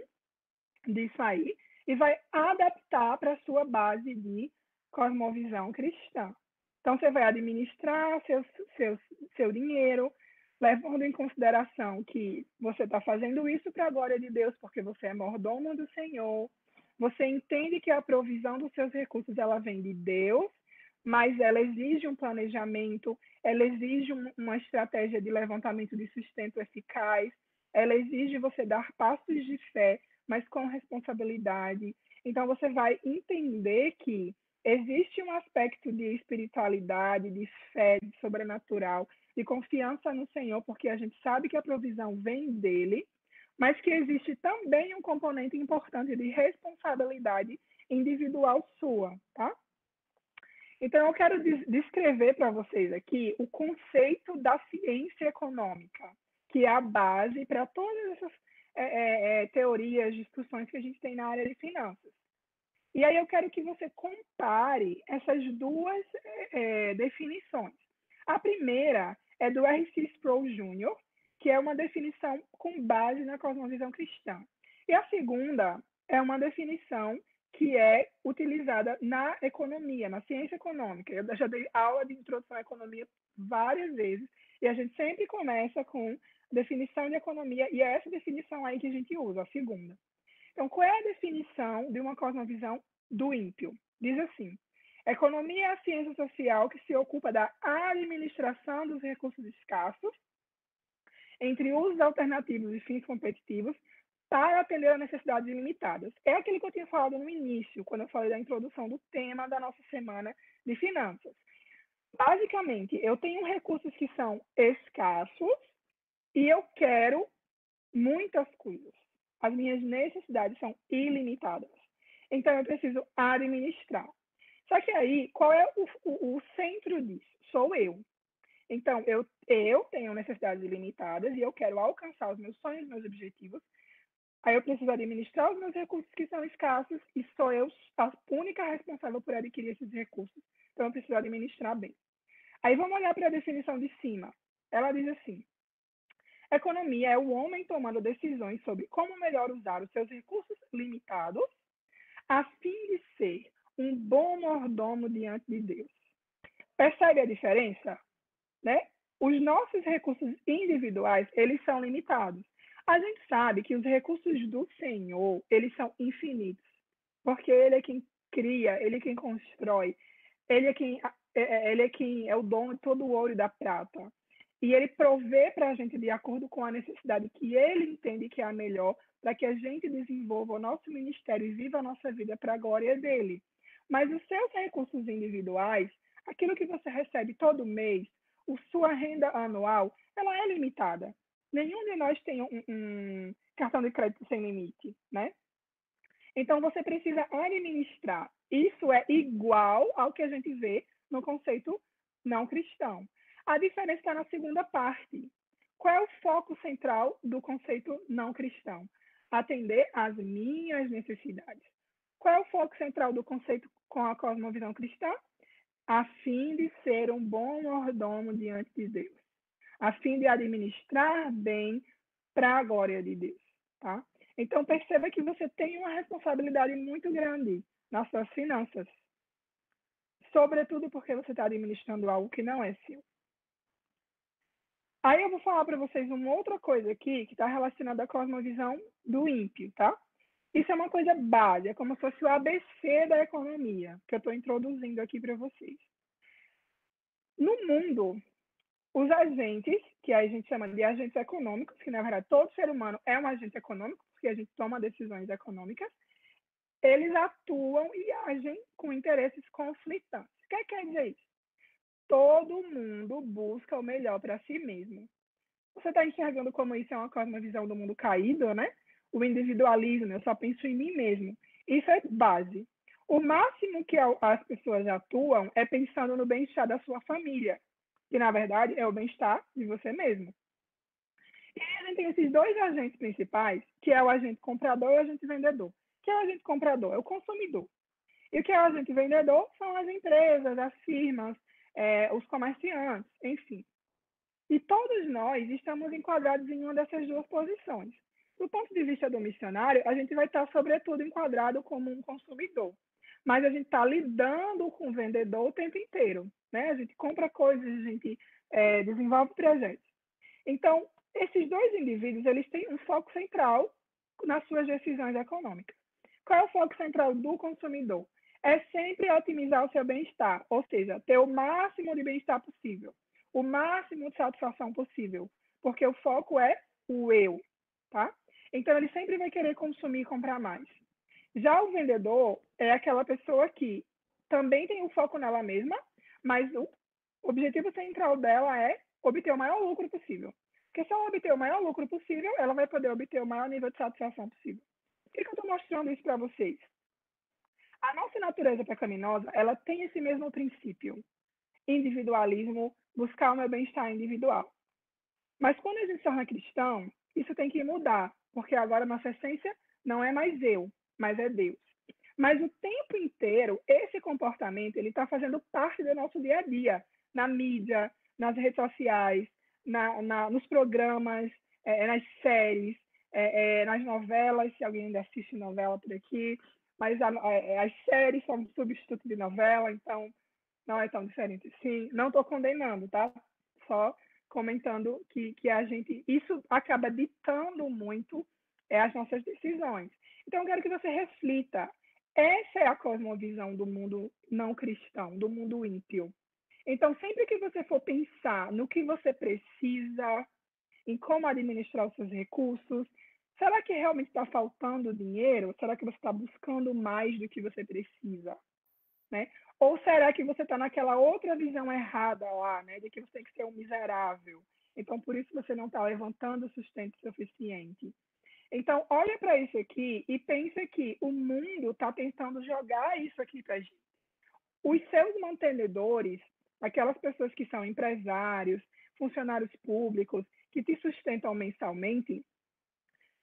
A: disso aí e vai adaptar para a sua base de cosmovisão cristã. Então, você vai administrar seu dinheiro, levando em consideração que você está fazendo isso para a glória de Deus, porque você é mordomo do Senhor. Você entende que a provisão dos seus recursos ela vem de Deus, mas ela exige um planejamento, ela exige uma estratégia de levantamento de sustento eficaz, ela exige você dar passos de fé, mas com responsabilidade. Então, você vai entender que existe um aspecto de espiritualidade, de fé, de sobrenatural, de confiança no Senhor, porque a gente sabe que a provisão vem dele, mas que existe também um componente importante de responsabilidade individual sua, tá? Então, eu quero descrever para vocês aqui o conceito da ciência econômica, que é a base para todas essas teorias, discussões que a gente tem na área de finanças. E aí eu quero que você compare essas duas definições. A primeira é do R.C. Sproul Jr., que é uma definição com base na cosmovisão cristã. E a segunda é uma definição que é utilizada na economia, na ciência econômica. Eu já dei aula de introdução à economia várias vezes, e a gente sempre começa com definição de economia, e é essa definição aí que a gente usa, a segunda. Então, qual é a definição de uma cosmovisão do ímpio? Diz assim: economia é a ciência social que se ocupa da administração dos recursos escassos entre usos alternativos e fins competitivos para atender a necessidades ilimitadas. É aquilo que eu tinha falado no início, quando eu falei da introdução do tema da nossa semana de finanças. Basicamente, eu tenho recursos que são escassos e eu quero muitas coisas. As minhas necessidades são ilimitadas. Então, eu preciso administrar. Só que aí, qual é o centro disso? Sou eu. Então, eu tenho necessidades ilimitadas e eu quero alcançar os meus sonhos, meus objetivos. Aí eu preciso administrar os meus recursos que são escassos e sou eu a única responsável por adquirir esses recursos. Então, eu preciso administrar bem. Aí vamos olhar para a definição de cima. Ela diz assim: economia é o homem tomando decisões sobre como melhor usar os seus recursos limitados a fim de ser um bom mordomo diante de Deus. Percebe a diferença? Né? Os nossos recursos individuais, eles são limitados. A gente sabe que os recursos do Senhor, eles são infinitos, porque Ele é quem cria, Ele é quem constrói, Ele é quem é o dono de todo o ouro e da prata. E Ele provê para a gente de acordo com a necessidade que Ele entende que é a melhor, para que a gente desenvolva o nosso ministério e viva a nossa vida para a glória dEle. Mas os seus recursos individuais, aquilo que você recebe todo mês, a sua renda anual, ela é limitada. Nenhum de nós tem um cartão de crédito sem limite, né? Então, você precisa administrar. Isso é igual ao que a gente vê no conceito não cristão. A diferença está na segunda parte. Qual é o foco central do conceito não cristão? Atender às minhas necessidades. Qual é o foco central do conceito com a cosmovisão cristã? A fim de ser um bom mordomo diante de Deus, a fim de administrar bem para a glória de Deus, tá? Então, perceba que você tem uma responsabilidade muito grande nas suas finanças, sobretudo porque você está administrando algo que não é seu. Aí eu vou falar para vocês uma outra coisa aqui que está relacionada à cosmovisão do ímpio, tá? Isso é uma coisa básica, é como se fosse o ABC da economia, que eu estou introduzindo aqui para vocês. No mundo, os agentes, que a gente chama de agentes econômicos, que na verdade todo ser humano é um agente econômico, porque a gente toma decisões econômicas, eles atuam e agem com interesses conflitantes. O que quer dizer isso? Todo mundo busca o melhor para si mesmo. Você está enxergando como isso é uma cosmovisão do mundo caído, né? O individualismo, eu só penso em mim mesmo. Isso é base. O máximo que as pessoas atuam é pensando no bem-estar da sua família, que na verdade é o bem-estar de você mesmo. E a gente tem esses dois agentes principais, que é o agente comprador e o agente vendedor. O que é o agente comprador? É o consumidor. E o que é o agente vendedor? São as empresas, as firmas, os comerciantes, enfim. E todos nós estamos enquadrados em uma dessas duas posições. Do ponto de vista do missionário, a gente vai estar, sobretudo, enquadrado como um consumidor. Mas a gente está lidando com o vendedor o tempo inteiro, né? A gente compra coisas, a gente desenvolve projetos. Então, esses dois indivíduos, eles têm um foco central nas suas decisões econômicas. Qual é o foco central do consumidor? É sempre otimizar o seu bem-estar, ou seja, ter o máximo de bem-estar possível, o máximo de satisfação possível, porque o foco é o eu, tá? Então, ele sempre vai querer consumir e comprar mais. Já o vendedor é aquela pessoa que também tem um foco nela mesma, mas o objetivo central dela é obter o maior lucro possível. Porque se ela obter o maior lucro possível, ela vai poder obter o maior nível de satisfação possível. Por que eu estou mostrando isso para vocês? A nossa natureza pecaminosa, ela tem esse mesmo princípio. Individualismo, buscar o meu bem-estar individual. Mas quando a gente se torna cristão, isso tem que mudar, porque agora nossa essência não é mais eu, mas é Deus. Mas o tempo inteiro, esse comportamento ele está fazendo parte do nosso dia a dia, na mídia, nas redes sociais, nos programas, nas séries, nas novelas, se alguém ainda assiste novela por aqui, mas as séries são um substituto de novela, então não é tão diferente assim. Não estou condenando, tá? Só comentando que a gente, isso acaba ditando muito as nossas decisões. Então, eu quero que você reflita. Essa é a cosmovisão do mundo não cristão, do mundo ímpio. Então, sempre que você for pensar no que você precisa, em como administrar os seus recursos, será que realmente está faltando dinheiro? Será que você está buscando mais do que você precisa? Né? Ou será que você está naquela outra visão errada lá, né? De que você tem que ser um miserável. Então, por isso você não está levantando o sustento suficiente. Então, olha para isso aqui e pensa que o mundo está tentando jogar isso aqui para a gente. Os seus mantenedores, aquelas pessoas que são empresários, funcionários públicos, que te sustentam mensalmente,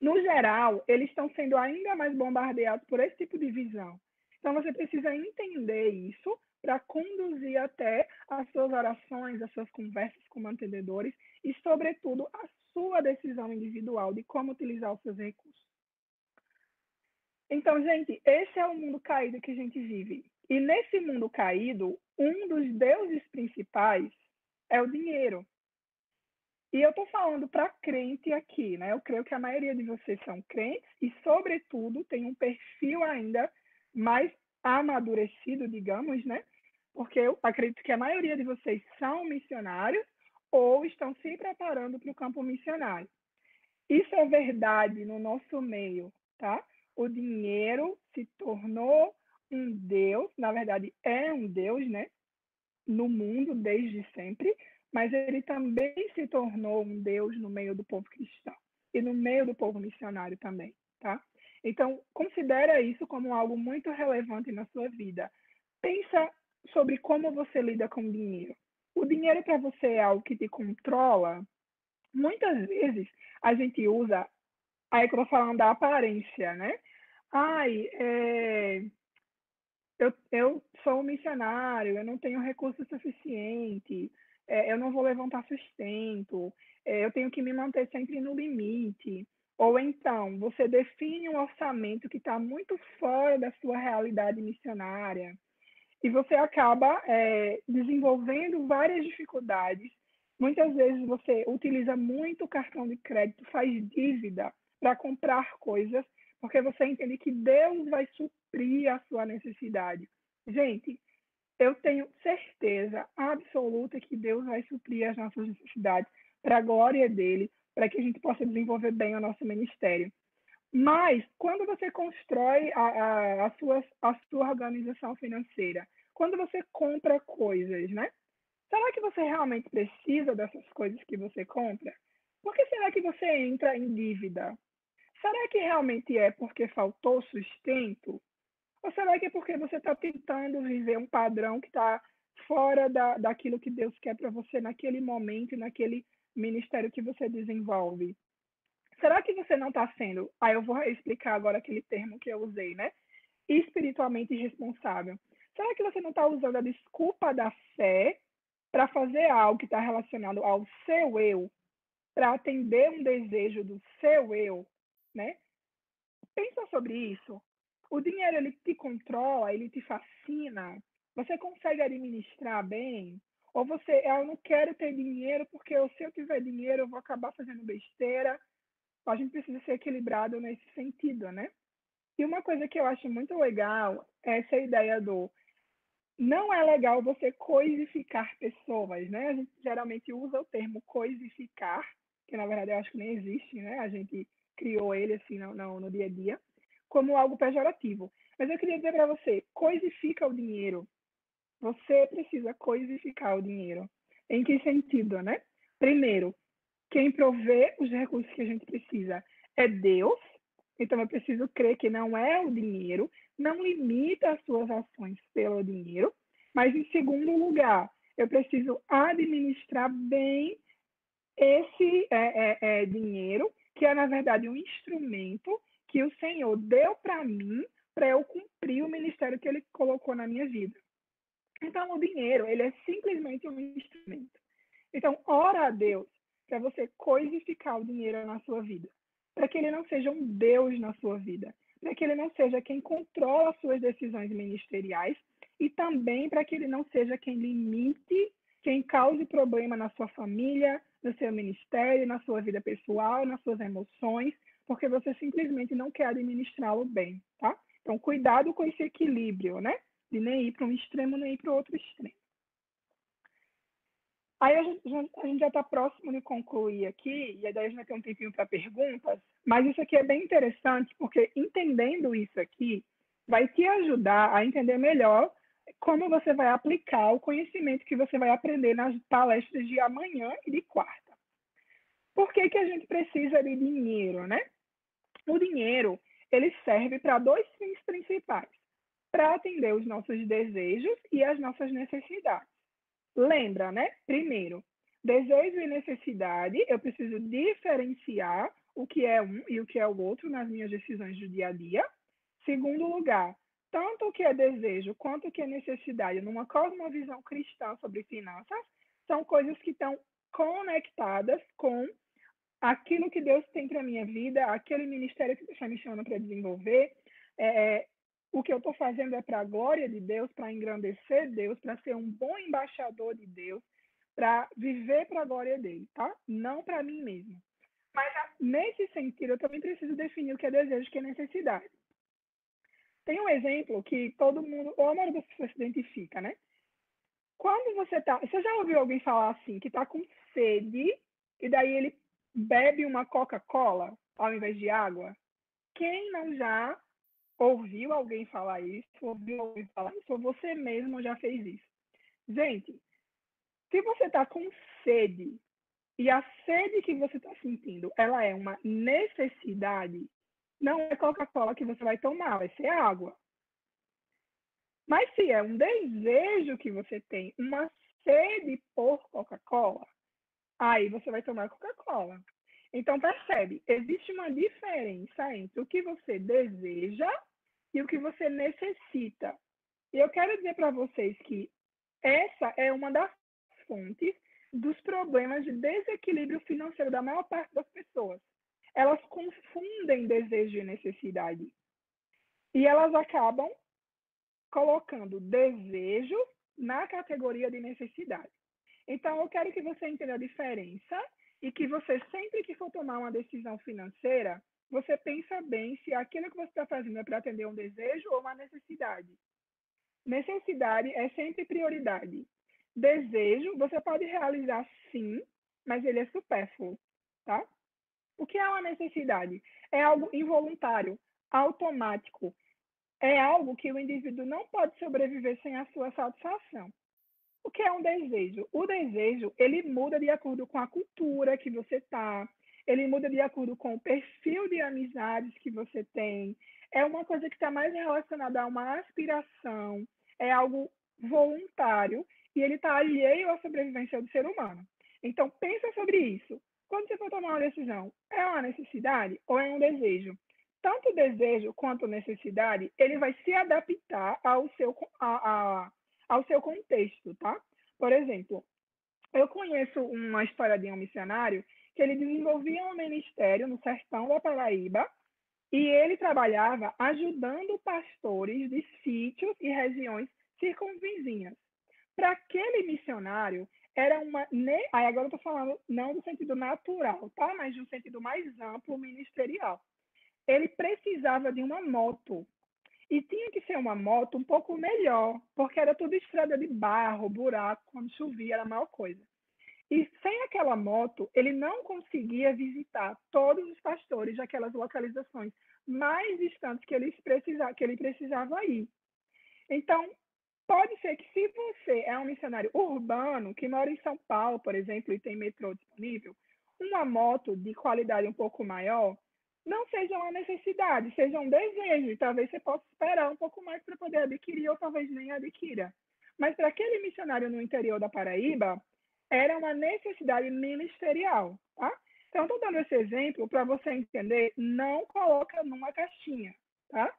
A: no geral, eles estão sendo ainda mais bombardeados por esse tipo de visão. Então, você precisa entender isso para conduzir até as suas orações, as suas conversas com mantenedores e, sobretudo, a sua decisão individual de como utilizar os seus recursos. Então, gente, esse é o mundo caído que a gente vive. E nesse mundo caído, um dos deuses principais é o dinheiro. E eu estou falando para crente aqui, né? Eu creio que a maioria de vocês são crentes e, sobretudo, tem um perfil ainda mais amadurecido, digamos, né? Porque eu acredito que a maioria de vocês são missionários ou estão se preparando para o campo missionário. Isso é verdade no nosso meio, tá? O dinheiro se tornou um Deus, na verdade é um Deus, né? No mundo desde sempre, mas ele também se tornou um Deus no meio do povo cristão e no meio do povo missionário também, tá? Então, considera isso como algo muito relevante na sua vida. Pensa sobre como você lida com o dinheiro. O dinheiro para você é algo que te controla? Muitas vezes a gente usa, aí que eu tô falando da aparência, né? Ai, eu sou um missionário, eu não tenho recurso suficiente, eu não vou levantar sustento, eu tenho que me manter sempre no limite. Ou então, você define um orçamento que está muito fora da sua realidade missionária e você acaba desenvolvendo várias dificuldades. Muitas vezes você utiliza muito o cartão de crédito, faz dívida para comprar coisas, porque você entende que Deus vai suprir a sua necessidade. Gente, eu tenho certeza absoluta que Deus vai suprir as nossas necessidades para a glória dele, para que a gente possa desenvolver bem o nosso ministério. Mas, quando você constrói a sua organização financeira, quando você compra coisas, né? Será que você realmente precisa dessas coisas que você compra? Por que será que você entra em dívida? Será que realmente é porque faltou sustento? Ou será que é porque você está tentando viver um padrão que está fora daquilo que Deus quer para você naquele momento, naquele ministério que você desenvolve? Será que você não está sendo, eu vou explicar agora aquele termo que eu usei, né? Espiritualmente irresponsável. Será que você não está usando a desculpa da fé para fazer algo que está relacionado ao seu eu, para atender um desejo do seu eu, né? Pensa sobre isso. O dinheiro, ele te controla, ele te fascina. Você consegue administrar bem? Ou você, eu não quero ter dinheiro porque se eu tiver dinheiro eu vou acabar fazendo besteira. A gente precisa ser equilibrado nesse sentido, né? E uma coisa que eu acho muito legal é essa ideia do não é legal você coisificar pessoas, né? A gente geralmente usa o termo coisificar, que na verdade eu acho que nem existe, né? A gente criou ele assim no dia a dia, como algo pejorativo. Mas eu queria dizer para você, coisifica o dinheiro. Você precisa coisificar o dinheiro. Em que sentido, né? Primeiro, quem provê os recursos que a gente precisa é Deus. Então, eu preciso crer que não é o dinheiro, não limita as suas ações pelo dinheiro. Mas, em segundo lugar, eu preciso administrar bem esse dinheiro, que é, na verdade, um instrumento que o Senhor deu para mim, para eu cumprir o ministério que Ele colocou na minha vida. Então, o dinheiro, ele é simplesmente um instrumento. Então, ora a Deus para você coisificar o dinheiro na sua vida, para que ele não seja um Deus na sua vida, para que ele não seja quem controla as suas decisões ministeriais e também para que ele não seja quem limite, quem cause problema na sua família, no seu ministério, na sua vida pessoal, nas suas emoções, porque você simplesmente não quer administrá-lo bem, tá? Então, cuidado com esse equilíbrio, né? De nem ir para um extremo, nem ir para o outro extremo. Aí a gente já está próximo de concluir aqui, e aí a gente vai ter um tempinho para perguntas, mas isso aqui é bem interessante, porque entendendo isso aqui, vai te ajudar a entender melhor como você vai aplicar o conhecimento que você vai aprender nas palestras de amanhã e de quarta. Por que a gente precisa de dinheiro, né? O dinheiro, ele serve para dois fins principais, para atender os nossos desejos e as nossas necessidades. Lembra, né? Primeiro, desejo e necessidade, eu preciso diferenciar o que é um e o que é o outro nas minhas decisões do dia a dia. Segundo lugar, tanto o que é desejo quanto o que é necessidade, numa cosmovisão cristã sobre finanças, são coisas que estão conectadas com aquilo que Deus tem para a minha vida, aquele ministério que Deus está me chamando para desenvolver. O que eu estou fazendo é para a glória de Deus, para engrandecer Deus, para ser um bom embaixador de Deus, para viver para a glória dele, tá? Não para mim mesmo. Mas, nesse sentido, eu também preciso definir o que é desejo e o que é necessidade. Tem um exemplo que todo mundo, ou a maioria das pessoas se identifica, né? Quando você tá... Você já ouviu alguém falar assim, que está com sede, e daí ele bebe uma Coca-Cola ao invés de água? Quem não já ouviu alguém falar isso, ou você mesmo já fez isso? Gente, se você está com sede, e a sede que você está sentindo, ela é uma necessidade, não é Coca-Cola que você vai tomar, vai ser água. Mas se é um desejo que você tem, uma sede por Coca-Cola, aí você vai tomar Coca-Cola. Então, percebe, existe uma diferença entre o que você deseja e o que você necessita. E eu quero dizer para vocês que essa é uma das fontes dos problemas de desequilíbrio financeiro da maior parte das pessoas. Elas confundem desejo e necessidade. E elas acabam colocando desejo na categoria de necessidade. Então, eu quero que você entenda a diferença e que você, sempre que for tomar uma decisão financeira, você pensa bem se aquilo que você está fazendo é para atender um desejo ou uma necessidade. Necessidade é sempre prioridade. Desejo, você pode realizar sim, mas ele é supérfluo, tá? O que é uma necessidade? É algo involuntário, automático. É algo que o indivíduo não pode sobreviver sem a sua satisfação. O que é um desejo? O desejo, ele muda de acordo com a cultura que você está, ele muda de acordo com o perfil de amizades que você tem. É uma coisa que está mais relacionada a uma aspiração, é algo voluntário e ele está alheio à sobrevivência do ser humano. Então, pensa sobre isso. Quando você for tomar uma decisão, é uma necessidade ou é um desejo? Tanto o desejo quanto a necessidade, ele vai se adaptar ao seu contexto, tá? Por exemplo, eu conheço uma história de um missionário que ele desenvolvia um ministério no sertão da Paraíba e ele trabalhava ajudando pastores de sítios e regiões circunvizinhas. Para aquele missionário, era uma... Aí agora eu estou falando não do sentido natural, tá? Mas de um sentido mais amplo, ministerial. Ele precisava de uma moto. E tinha que ser uma moto um pouco melhor, porque era tudo estrada de barro, buraco, quando chovia era a maior coisa. E sem aquela moto, ele não conseguia visitar todos os pastores daquelas localizações mais distantes que ele precisava ir. Então, Pode ser que se você é um missionário urbano, que mora em São Paulo, por exemplo, e tem metrô disponível, uma moto de qualidade um pouco maior não seja uma necessidade, seja um desejo, e talvez você possa esperar um pouco mais para poder adquirir, ou talvez nem adquira. Mas para aquele missionário no interior da Paraíba, era uma necessidade ministerial, tá? Então, estou dando esse exemplo para você entender, não coloca numa caixinha, tá?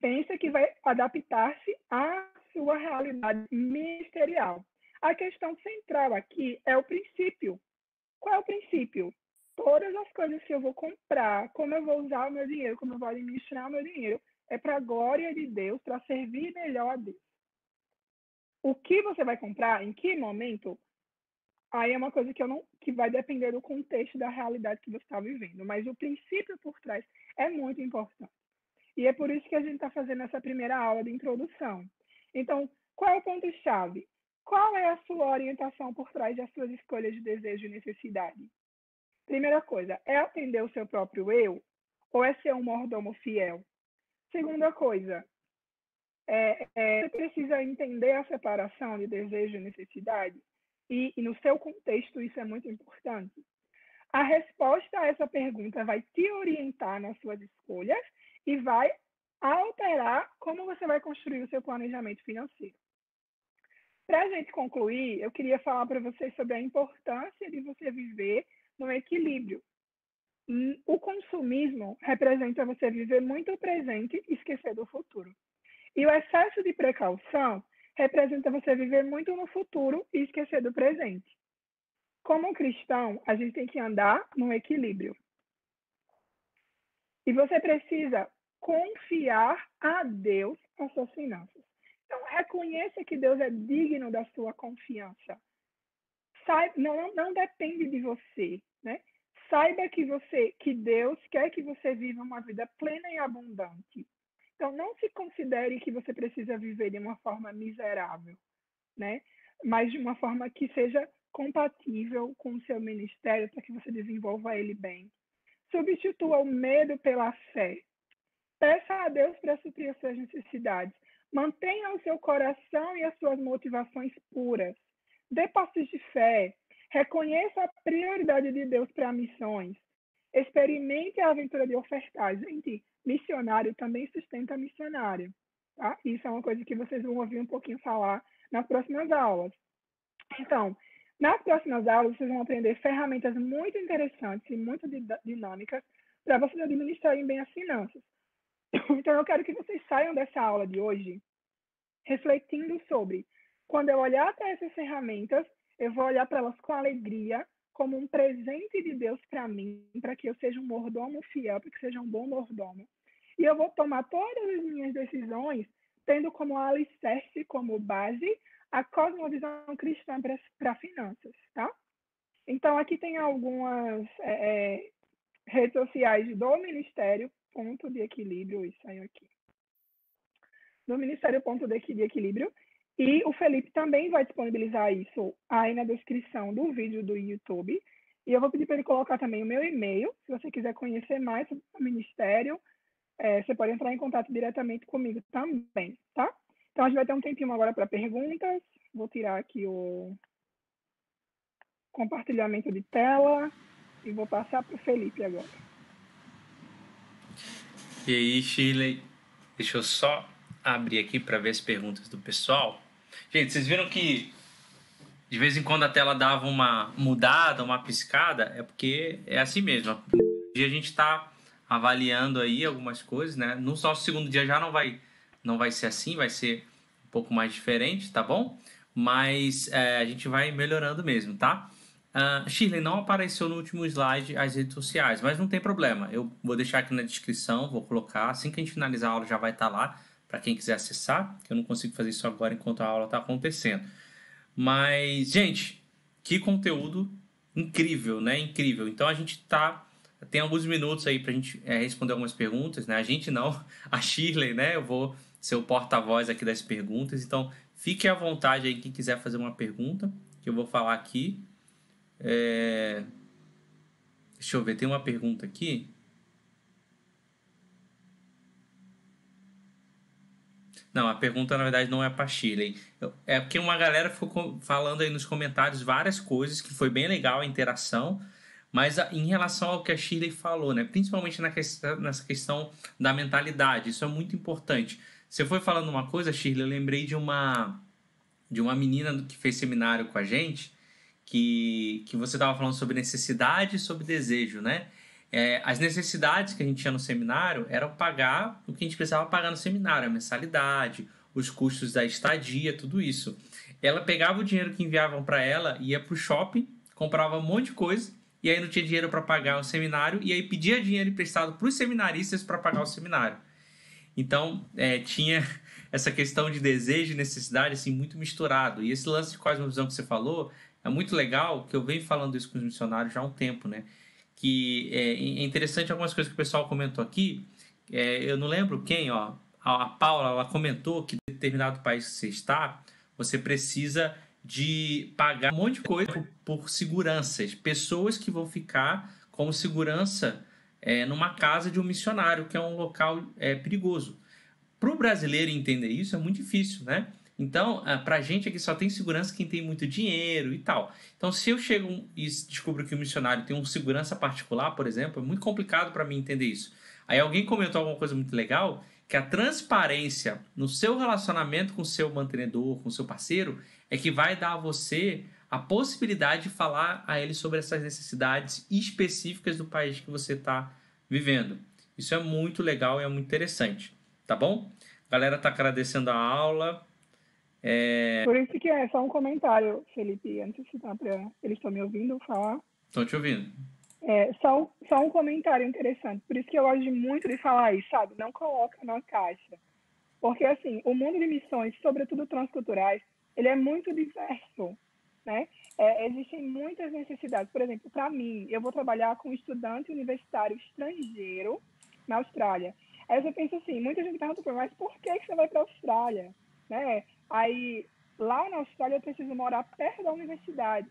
A: Pensa que vai adaptar-se à sua realidade ministerial. A questão central aqui é o princípio. Qual é o princípio? Todas as coisas que eu vou comprar, como eu vou usar o meu dinheiro, como eu vou administrar o meu dinheiro, é para a glória de Deus, para servir melhor a Deus. O que você vai comprar, em que momento, aí é uma coisa que vai depender do contexto da realidade que você está vivendo. Mas o princípio por trás é muito importante. E é por isso que a gente está fazendo essa primeira aula de introdução. Então, qual é o ponto-chave? Qual é a sua orientação por trás das suas escolhas de desejo e necessidade? Primeira coisa, é atender o seu próprio eu ou é ser um mordomo fiel? Segunda coisa, você precisa entender a separação de desejo e necessidade? E no seu contexto isso é muito importante. A resposta a essa pergunta vai te orientar nas suas escolhas e vai alterar como você vai construir o seu planejamento financeiro. Para a gente concluir, eu queria falar para vocês sobre a importância de você viver no equilíbrio. O consumismo representa você viver muito o presente e esquecer do futuro. E o excesso de precaução representa você viver muito no futuro e esquecer do presente. Como cristão, a gente tem que andar no equilíbrio. E você precisa confiar a Deus as suas finanças. Então, reconheça que Deus é digno da sua confiança. Não depende de você, né? Saiba que Deus quer que você viva uma vida plena e abundante. Então, não se considere que você precisa viver de uma forma miserável, né? Mas de uma forma que seja compatível com o seu ministério para que você desenvolva ele bem. Substitua o medo pela fé. Peça a Deus para suprir as suas necessidades. Mantenha o seu coração e as suas motivações puras. Dê passos de fé. Reconheça a prioridade de Deus para missões. Experimente a aventura de ofertar. Gente, missionário também sustenta missionário. Tá? Isso é uma coisa que vocês vão ouvir um pouquinho falar nas próximas aulas. Então, nas próximas aulas, vocês vão aprender ferramentas muito interessantes e muito dinâmicas para vocês administrarem bem as finanças. Então, eu quero que vocês saiam dessa aula de hoje refletindo sobre, quando eu olhar para essas ferramentas, eu vou olhar para elas com alegria, como um presente de Deus para mim, para que eu seja um mordomo fiel, para que seja um bom mordomo. E eu vou tomar todas as minhas decisões tendo como alicerce, como base, a cosmovisão cristã para finanças, tá? Então, aqui tem algumas redes sociais do Ministério Ponto de Equilíbrio, isso saiu aqui. Do Ministério Ponto de Equilíbrio. E o Felipe também vai disponibilizar isso aí na descrição do vídeo do YouTube. E eu vou pedir para ele colocar também o meu e-mail. Se você quiser conhecer mais sobre o Ministério, você pode entrar em contato diretamente comigo também, tá? Então, a gente vai ter um tempinho agora para perguntas. Vou tirar aqui o compartilhamento de tela e vou passar para o Felipe agora.
B: E aí, Shirley? Deixa eu só abrir aqui para ver as perguntas do pessoal. Gente, vocês viram que de vez em quando a tela dava uma mudada, uma piscada? É porque é assim mesmo. No primeiro dia a gente está avaliando aí algumas coisas, né? No nosso segundo dia já não vai ser assim, vai ser um pouco mais diferente, tá bom? Mas a gente vai melhorando mesmo, tá? Shirley, não apareceu no último slide as redes sociais, mas não tem problema. Eu vou deixar aqui na descrição, vou colocar. Assim que a gente finalizar a aula já vai estar lá para quem quiser acessar, que eu não consigo fazer isso agora enquanto a aula está acontecendo. Mas, gente, que conteúdo incrível, né? Incrível. Então a gente tem alguns minutos aí para a gente responder algumas perguntas, né? A gente não, a Shirley, né? Eu vou ser o porta-voz aqui das perguntas. Então fique à vontade aí quem quiser fazer uma pergunta, que eu vou falar aqui. Deixa eu ver, tem uma pergunta aqui. Não, a pergunta na verdade não é para Shirley. É porque uma galera ficou falando aí nos comentários várias coisas, que foi bem legal a interação, mas em relação ao que a Shirley falou, né? Principalmente nessa questão da mentalidade, isso é muito importante. Você foi falando uma coisa, Shirley, eu lembrei de uma menina que fez seminário com a gente, que você estava falando sobre necessidade e sobre desejo, né? As necessidades que a gente tinha no seminário eram pagar o que a gente precisava pagar no seminário, a mensalidade, os custos da estadia, tudo isso. Ela pegava o dinheiro que enviavam para ela, ia para o shopping, comprava um monte de coisa, e aí não tinha dinheiro para pagar o seminário, e aí pedia dinheiro emprestado para os seminaristas para pagar o seminário. Então, tinha essa questão de desejo e necessidade assim, muito misturado. E esse lance de cosmovisão que você falou é muito legal, que eu venho falando isso com os missionários já há um tempo, né? Que é interessante algumas coisas que o pessoal comentou aqui. Eu não lembro quem, ó. A Paula, ela comentou que em determinado país que você está, você precisa de pagar um monte de coisa por seguranças. Pessoas que vão ficar como segurança numa casa de um missionário, que é um local perigoso. Para o brasileiro entender isso é muito difícil, né? Então, para a gente aqui só tem segurança quem tem muito dinheiro e tal. Então, se eu chego e descubro que o missionário tem um segurança particular, por exemplo, é muito complicado para mim entender isso. Aí alguém comentou alguma coisa muito legal, que a transparência no seu relacionamento com o seu mantenedor, com o seu parceiro, é que vai dar a você a possibilidade de falar a ele sobre essas necessidades específicas do país que você está vivendo. Isso é muito legal e é muito interessante, tá bom? A galera está agradecendo a aula.
A: Por isso que é só um comentário, Felipe, antes de citar para eles estão me ouvindo falar.
B: Estão te ouvindo.
A: Só um comentário interessante. Por isso que eu gosto muito de falar isso, sabe? Não coloca na caixa. Porque, assim, o mundo de missões, sobretudo transculturais, ele é muito diverso, né? Existem muitas necessidades. Por exemplo, para mim, eu vou trabalhar com um estudante universitário estrangeiro na Austrália. Aí você pensa assim, muita gente pergunta para mim, mas por que você vai para a Austrália? Né? Aí, lá na Austrália, eu preciso morar perto da universidade.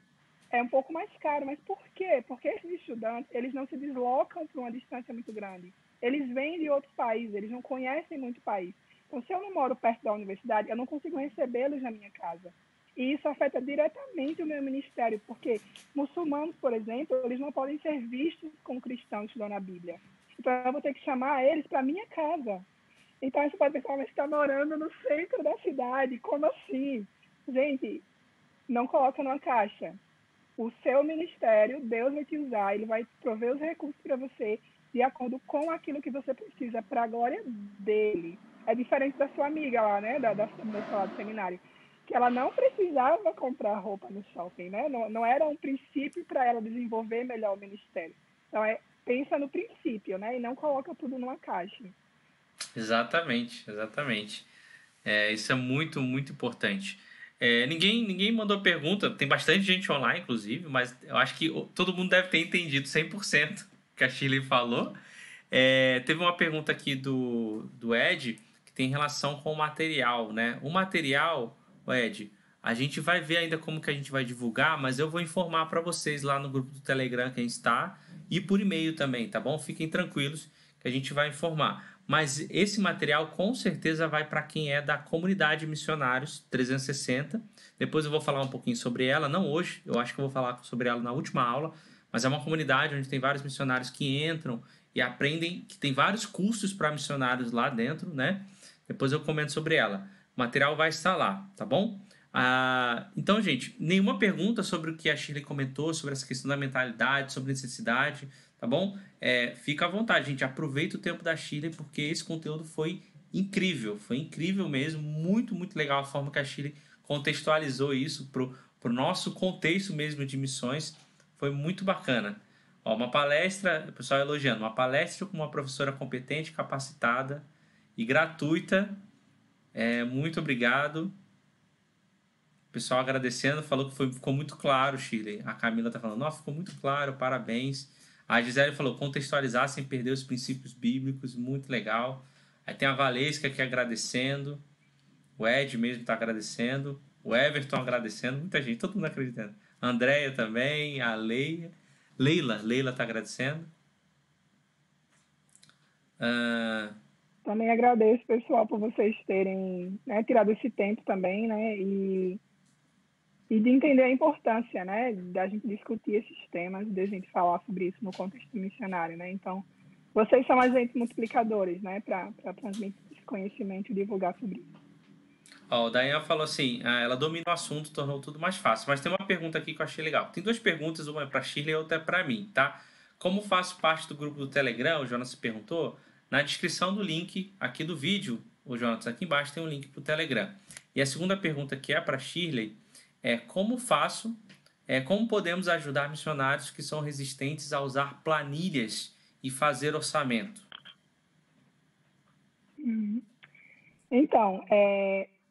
A: É um pouco mais caro, mas por quê? Porque esses estudantes, eles não se deslocam para uma distância muito grande. Eles vêm de outros países, eles não conhecem muito o país. Então, se eu não moro perto da universidade, eu não consigo recebê-los na minha casa. E isso afeta diretamente o meu ministério, porque muçulmanos, por exemplo, eles não podem ser vistos como cristãos estudando a Bíblia. Então, eu vou ter que chamar eles para minha casa. Então, você pode pensar, mas você está morando no centro da cidade, como assim? Gente, não coloca numa caixa. O seu ministério, Deus vai te usar, ele vai prover os recursos para você de acordo com aquilo que você precisa para a glória dele. É diferente da sua amiga lá, né, da moça lá do seminário, que ela não precisava comprar roupa no shopping, né? Não era um princípio para ela desenvolver melhor o ministério. Então, pensa no princípio, né, e não coloca tudo numa caixa.
B: Exatamente, exatamente. Isso é muito, muito importante. Ninguém mandou pergunta, tem bastante gente online, inclusive, mas eu acho que todo mundo deve ter entendido 100% o que a Shirley falou. Teve uma pergunta aqui do Ed, que tem relação com o material, né? O material, Ed, a gente vai ver ainda como que a gente vai divulgar, mas eu vou informar para vocês lá no grupo do Telegram que a gente está e por e-mail também, tá bom? Fiquem tranquilos que a gente vai informar. Mas esse material com certeza vai para quem é da comunidade Missionários 360. Depois eu vou falar um pouquinho sobre ela, não hoje, eu acho que eu vou falar sobre ela na última aula, mas é uma comunidade onde tem vários missionários que entram e aprendem, que tem vários cursos para missionários lá dentro, né? Depois eu comento sobre ela. O material vai estar lá, tá bom? Então, gente, nenhuma pergunta sobre o que a Shirley comentou, sobre essa questão da mentalidade, sobre necessidade, tá bom? Fica à vontade, gente. Aproveita o tempo da Shirley, porque esse conteúdo foi incrível mesmo. Muito, muito legal a forma que a Shirley contextualizou isso pro nosso contexto mesmo de missões. Foi muito bacana. Ó, uma palestra, o pessoal elogiando, uma palestra com uma professora competente, capacitada e gratuita. Muito obrigado. O pessoal agradecendo, falou que ficou muito claro, Shirley. A Camila tá falando, nossa, ficou muito claro, parabéns. A Gisele falou, contextualizar sem perder os princípios bíblicos, muito legal. Aí tem a Valesca aqui agradecendo. O Ed mesmo tá agradecendo. O Everton agradecendo. Muita gente, todo mundo acreditando. A Andréia também, a Leila tá agradecendo.
A: também agradeço, pessoal, por vocês terem, né, tirado esse tempo também, né, e de entender a importância, né, da gente discutir esses temas, da gente falar sobre isso no contexto missionário, né. Então, vocês são agentes multiplicadores, né, para transmitir esse conhecimento e divulgar sobre isso.
B: Ó, o Dayan falou assim, ela domina o assunto, tornou tudo mais fácil. Mas tem uma pergunta aqui que eu achei legal. Tem duas perguntas, uma é para Shirley e outra é para mim, tá? Como faço parte do grupo do Telegram, o Jonas se perguntou. Na descrição do link aqui do vídeo, o Jonas, aqui embaixo tem um link para o Telegram. E a segunda pergunta que é para Shirley é como podemos ajudar missionários que são resistentes a usar planilhas e fazer orçamento?
A: Então,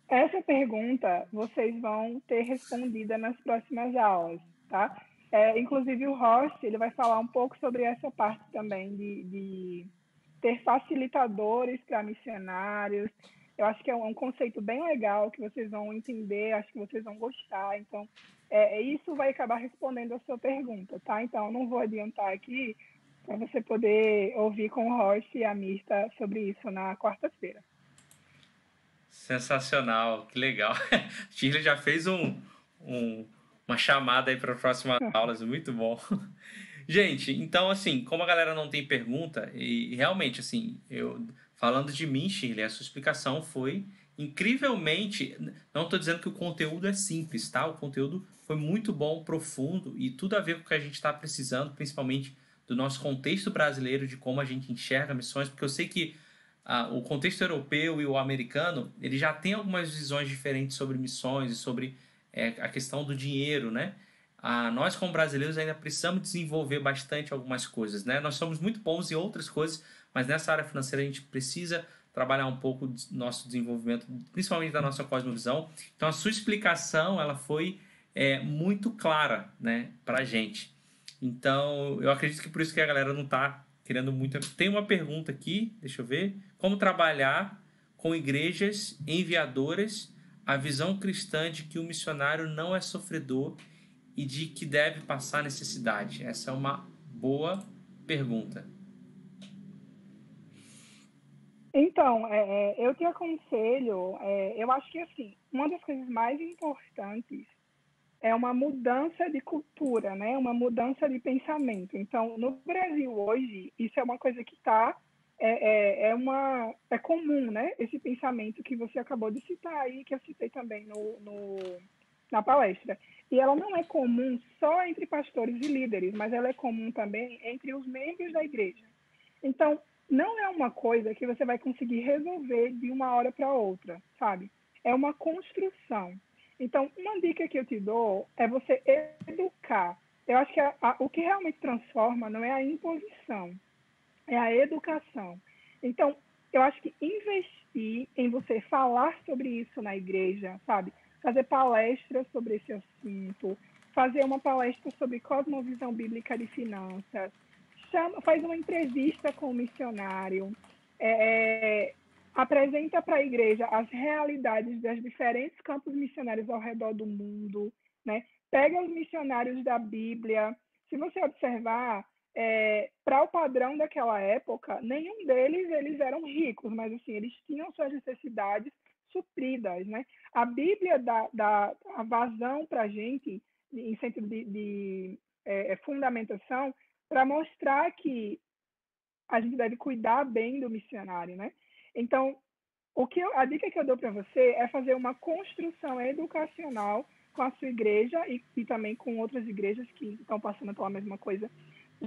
A: essa pergunta vocês vão ter respondida nas próximas aulas, tá? Inclusive o Ross, ele vai falar um pouco sobre essa parte também de ter facilitadores para missionários. Eu acho que é um conceito bem legal que vocês vão entender, acho que vocês vão gostar. Então, isso vai acabar respondendo a sua pergunta, tá? Então, eu não vou adiantar aqui para você poder ouvir com o Ross e a Mirta sobre isso na quarta-feira.
B: Sensacional, que legal. Shirley já fez uma chamada aí para as próximas aulas, muito bom. Gente, então assim, como a galera não tem pergunta, e realmente assim, falando de mim, Shirley, a sua explicação foi incrivelmente, não estou dizendo que o conteúdo é simples, tá? O conteúdo foi muito bom, profundo e tudo a ver com o que a gente está precisando, principalmente do nosso contexto brasileiro, de como a gente enxerga missões, porque eu sei que o contexto europeu e o americano, ele já tem algumas visões diferentes sobre missões e sobre a questão do dinheiro, né? Nós, como brasileiros, ainda precisamos desenvolver bastante algumas coisas, né? Nós somos muito bons em outras coisas, mas nessa área financeira a gente precisa trabalhar um pouco do nosso desenvolvimento, principalmente da nossa cosmovisão. Então, a sua explicação, ela foi muito clara, né, para a gente. Então, eu acredito que por isso que a galera não está querendo muito. Tem uma pergunta aqui, deixa eu ver. Como trabalhar com igrejas enviadoras a visão cristã de que o missionário não é sofredor e de que deve passar necessidade? Essa é uma boa pergunta.
A: Então, eu te aconselho, eu acho que assim, uma das coisas mais importantes é uma mudança de cultura, né? Uma mudança de pensamento. Então, no Brasil hoje, isso é uma coisa que está é comum, né? Esse pensamento que você acabou de citar aí, que eu citei também na palestra. E ela não é comum só entre pastores e líderes, mas ela é comum também entre os membros da igreja. Então, não é uma coisa que você vai conseguir resolver de uma hora para outra, sabe? É uma construção. Então, uma dica que eu te dou é você educar. Eu acho que o que realmente transforma não é a imposição, é a educação. Então, eu acho que investir em você falar sobre isso na igreja, sabe? Fazer palestras sobre esse assunto, fazer uma palestra sobre cosmovisão bíblica de finanças, faz uma entrevista com o missionário, apresenta para a igreja as realidades dos diferentes campos missionários ao redor do mundo, né? Pega os missionários da Bíblia. Se você observar, para o padrão daquela época, nenhum deles eles eram ricos, mas assim, eles tinham suas necessidades supridas, né? A Bíblia dá a vazão para a gente, em sentido de fundamentação, para mostrar que a gente deve cuidar bem do missionário, né? Então, a dica que eu dou para você é fazer uma construção educacional com a sua igreja e também com outras igrejas que estão passando pela mesma coisa.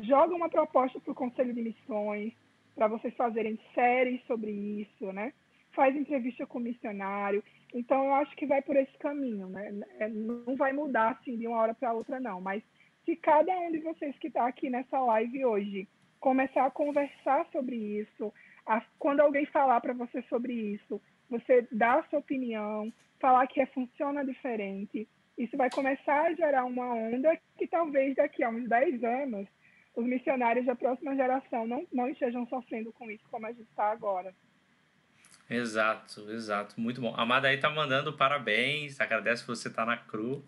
A: Joga uma proposta para o Conselho de Missões, para vocês fazerem séries sobre isso, né? Faz entrevista com o missionário. Então, eu acho que vai por esse caminho, né? Não vai mudar assim de uma hora para outra, não. Mas se cada um de vocês que está aqui nessa live hoje começar a conversar sobre isso, quando alguém falar para você sobre isso, você dá a sua opinião, falar que funciona diferente, isso vai começar a gerar uma onda que talvez daqui a uns 10 anos os missionários da próxima geração não estejam sofrendo com isso como a gente está agora.
B: Exato, exato. Muito bom. A Amada aí tá mandando parabéns, agradece por você estar na CRU.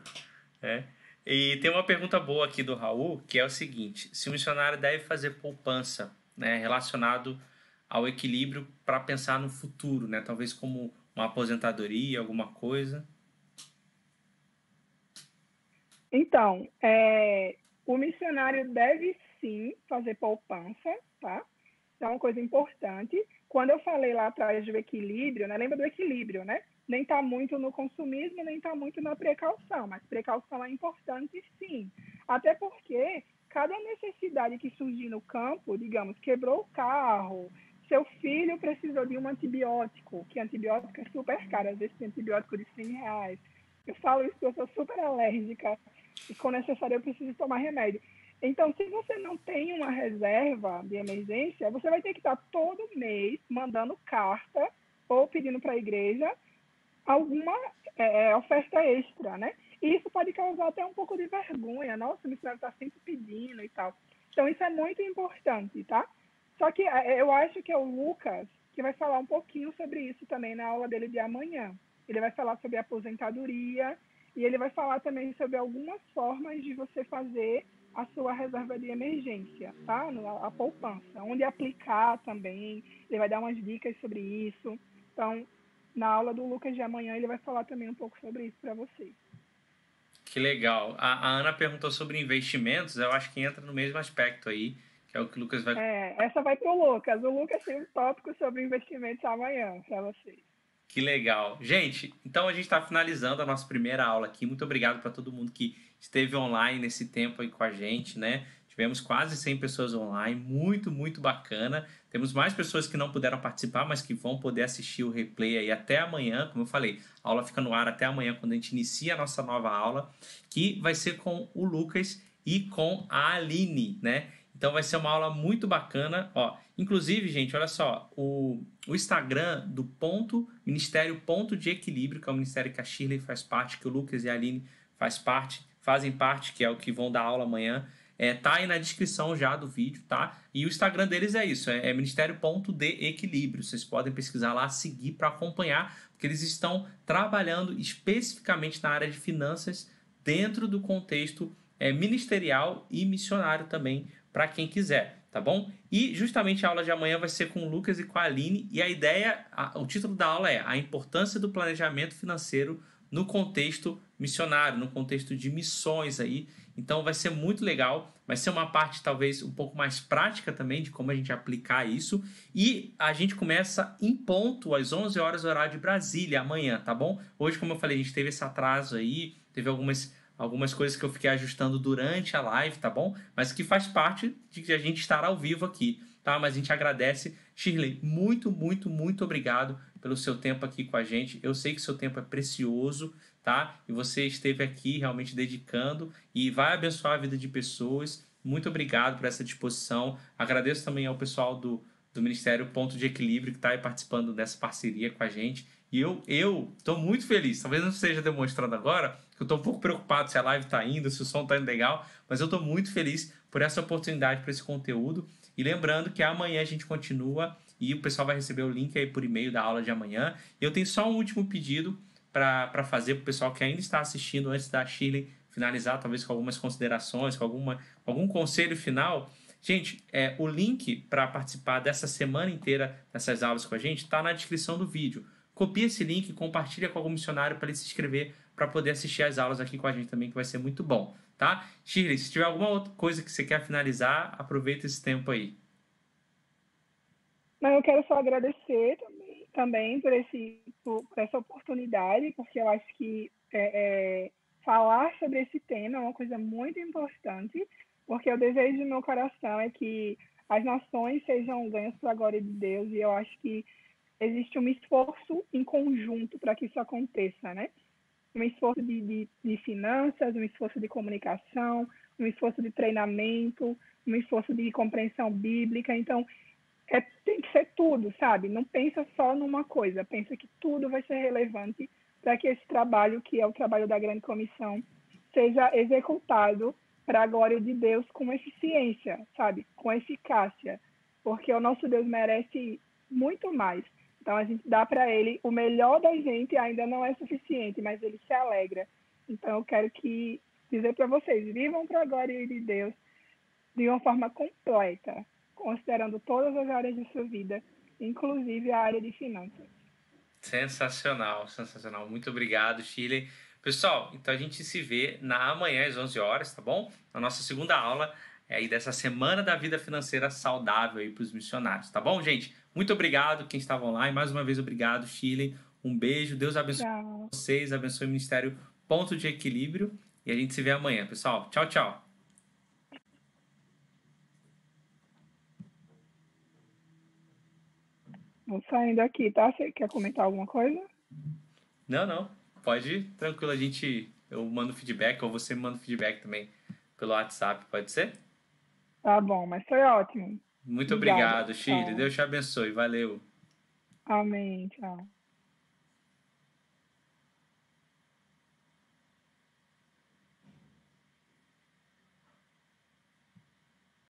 B: E tem uma pergunta boa aqui do Raul, que é o seguinte: se o missionário deve fazer poupança, né, relacionado ao equilíbrio para pensar no futuro, né? Talvez como uma aposentadoria, alguma coisa.
A: Então, o missionário deve sim fazer poupança, tá? Então, é uma coisa importante. Quando eu falei lá atrás do equilíbrio, né? Lembra do equilíbrio, né? Nem está muito no consumismo, nem está muito na precaução, mas precaução é importante sim. Até porque cada necessidade que surgir no campo, digamos, quebrou o carro, seu filho precisou de um antibiótico, que antibiótico é super caro, às vezes tem antibiótico de R$ 100. Eu falo isso porque eu sou super alérgica e, quando necessário, eu preciso tomar remédio. Então, se você não tem uma reserva de emergência, você vai ter que estar todo mês mandando carta ou pedindo para a igreja alguma oferta extra, né? E isso pode causar até um pouco de vergonha. Nossa, o missionário está sempre pedindo e tal. Então, isso é muito importante, tá? Só que eu acho que é o Lucas que vai falar um pouquinho sobre isso também na aula dele de amanhã. Ele vai falar sobre aposentadoria e ele vai falar também sobre algumas formas de você fazer a sua reserva de emergência, tá? A poupança, onde aplicar também. Ele vai dar umas dicas sobre isso. Então, na aula do Lucas de amanhã, ele vai falar também um pouco sobre isso para vocês.
B: Que legal. A Ana perguntou sobre investimentos, eu acho que entra no mesmo aspecto aí, que é o que o Lucas vai.
A: Essa vai para o Lucas. O Lucas tem um tópico sobre investimentos amanhã para vocês.
B: Que legal. Gente, então a gente está finalizando a nossa primeira aula aqui. Muito obrigado para todo mundo que esteve online nesse tempo aí com a gente, né? Tivemos quase 100 pessoas online, muito, muito bacana. Temos mais pessoas que não puderam participar, mas que vão poder assistir o replay aí até amanhã. Como eu falei, a aula fica no ar até amanhã, quando a gente inicia a nossa nova aula, que vai ser com o Lucas e com a Aline, né? Então vai ser uma aula muito bacana. Ó, inclusive, gente, olha só, o Instagram do Ministério Ponto de Equilíbrio, que é o ministério que a Shirley faz parte, que o Lucas e a Aline fazem parte, que é o que vão dar aula amanhã. Tá aí na descrição já do vídeo, tá? E o Instagram deles é isso, é Ministério Ponto de Equilíbrio. Vocês podem pesquisar lá, seguir para acompanhar, porque eles estão trabalhando especificamente na área de finanças dentro do contexto ministerial e missionário também, para quem quiser, tá bom? E justamente a aula de amanhã vai ser com o Lucas e com a Aline, e a ideia, o título da aula é A Importância do Planejamento Financeiro no Contexto Missionário, no contexto de missões aí. Então vai ser muito legal, vai ser uma parte talvez um pouco mais prática também de como a gente aplicar isso, e a gente começa em ponto às 11 horas horário de Brasília amanhã, tá bom? Hoje, como eu falei, a gente teve esse atraso aí, teve algumas coisas que eu fiquei ajustando durante a live, tá bom? Mas que faz parte de a gente estar ao vivo aqui, tá? Mas a gente agradece. Shirley, muito, muito, muito obrigado pelo seu tempo aqui com a gente. Eu sei que seu tempo é precioso, tá? E você esteve aqui realmente dedicando e vai abençoar a vida de pessoas. Muito obrigado por essa disposição. Agradeço também ao pessoal do Ministério Ponto de Equilíbrio que está aí participando dessa parceria com a gente. E eu estou muito feliz. Talvez não esteja demonstrando agora, que eu estou um pouco preocupado se a live está indo, se o som está indo legal, mas eu estou muito feliz por essa oportunidade, por esse conteúdo. E lembrando que amanhã a gente continua e o pessoal vai receber o link aí por e-mail da aula de amanhã. E eu tenho só um último pedido para fazer para o pessoal que ainda está assistindo antes da Shirley finalizar, talvez com algumas considerações, com algum conselho final. Gente, o link para participar dessa semana inteira dessas aulas com a gente está na descrição do vídeo. Copia esse link e compartilha com algum missionário para ele se inscrever para poder assistir as aulas aqui com a gente também, que vai ser muito bom, tá? Shirley, se tiver alguma outra coisa que você quer finalizar, aproveita esse tempo aí.
A: Não, eu quero só agradecer também por essa oportunidade, porque eu acho que falar sobre esse tema é uma coisa muito importante, porque o desejo do meu coração é que as nações sejam ganhas para a glória de Deus, e eu acho que existe um esforço em conjunto para que isso aconteça, né? Um esforço de finanças, um esforço de comunicação, um esforço de treinamento, um esforço de compreensão bíblica. Então, tem que ser tudo, sabe? Não pensa só numa coisa, pensa que tudo vai ser relevante para que esse trabalho, que é o trabalho da Grande Comissão, seja executado para a glória de Deus com eficiência, sabe? Com eficácia, porque o nosso Deus merece muito mais. Então, a gente dá para ele o melhor da gente, ainda não é suficiente, mas ele se alegra. Então, eu quero dizer para vocês, vivam para a glória de Deus de uma forma completa, considerando todas as áreas de sua vida, inclusive a área de finanças.
B: Sensacional, sensacional. Muito obrigado, Shirley. Pessoal, então a gente se vê amanhã às 11 horas, tá bom? Na nossa segunda aula aí dessa Semana da Vida Financeira Saudável aí para os missionários, tá bom, gente? Muito obrigado quem estava online. Mais uma vez, obrigado, Shirley. Um beijo. Deus abençoe
A: Tchau.
B: vocês, abençoe o Ministério Ponto de Equilíbrio. E a gente se vê amanhã, pessoal. Tchau, tchau.
A: Vou saindo aqui, tá? Você quer comentar alguma coisa?
B: Não. Pode ir, tranquilo. Eu mando feedback ou você manda feedback também pelo WhatsApp, pode ser?
A: Tá bom, mas foi ótimo.
B: Muito
A: Obrigada.
B: obrigado, Shirley.
A: Tchau.
B: Deus te abençoe. Valeu.
A: Amém. Tchau.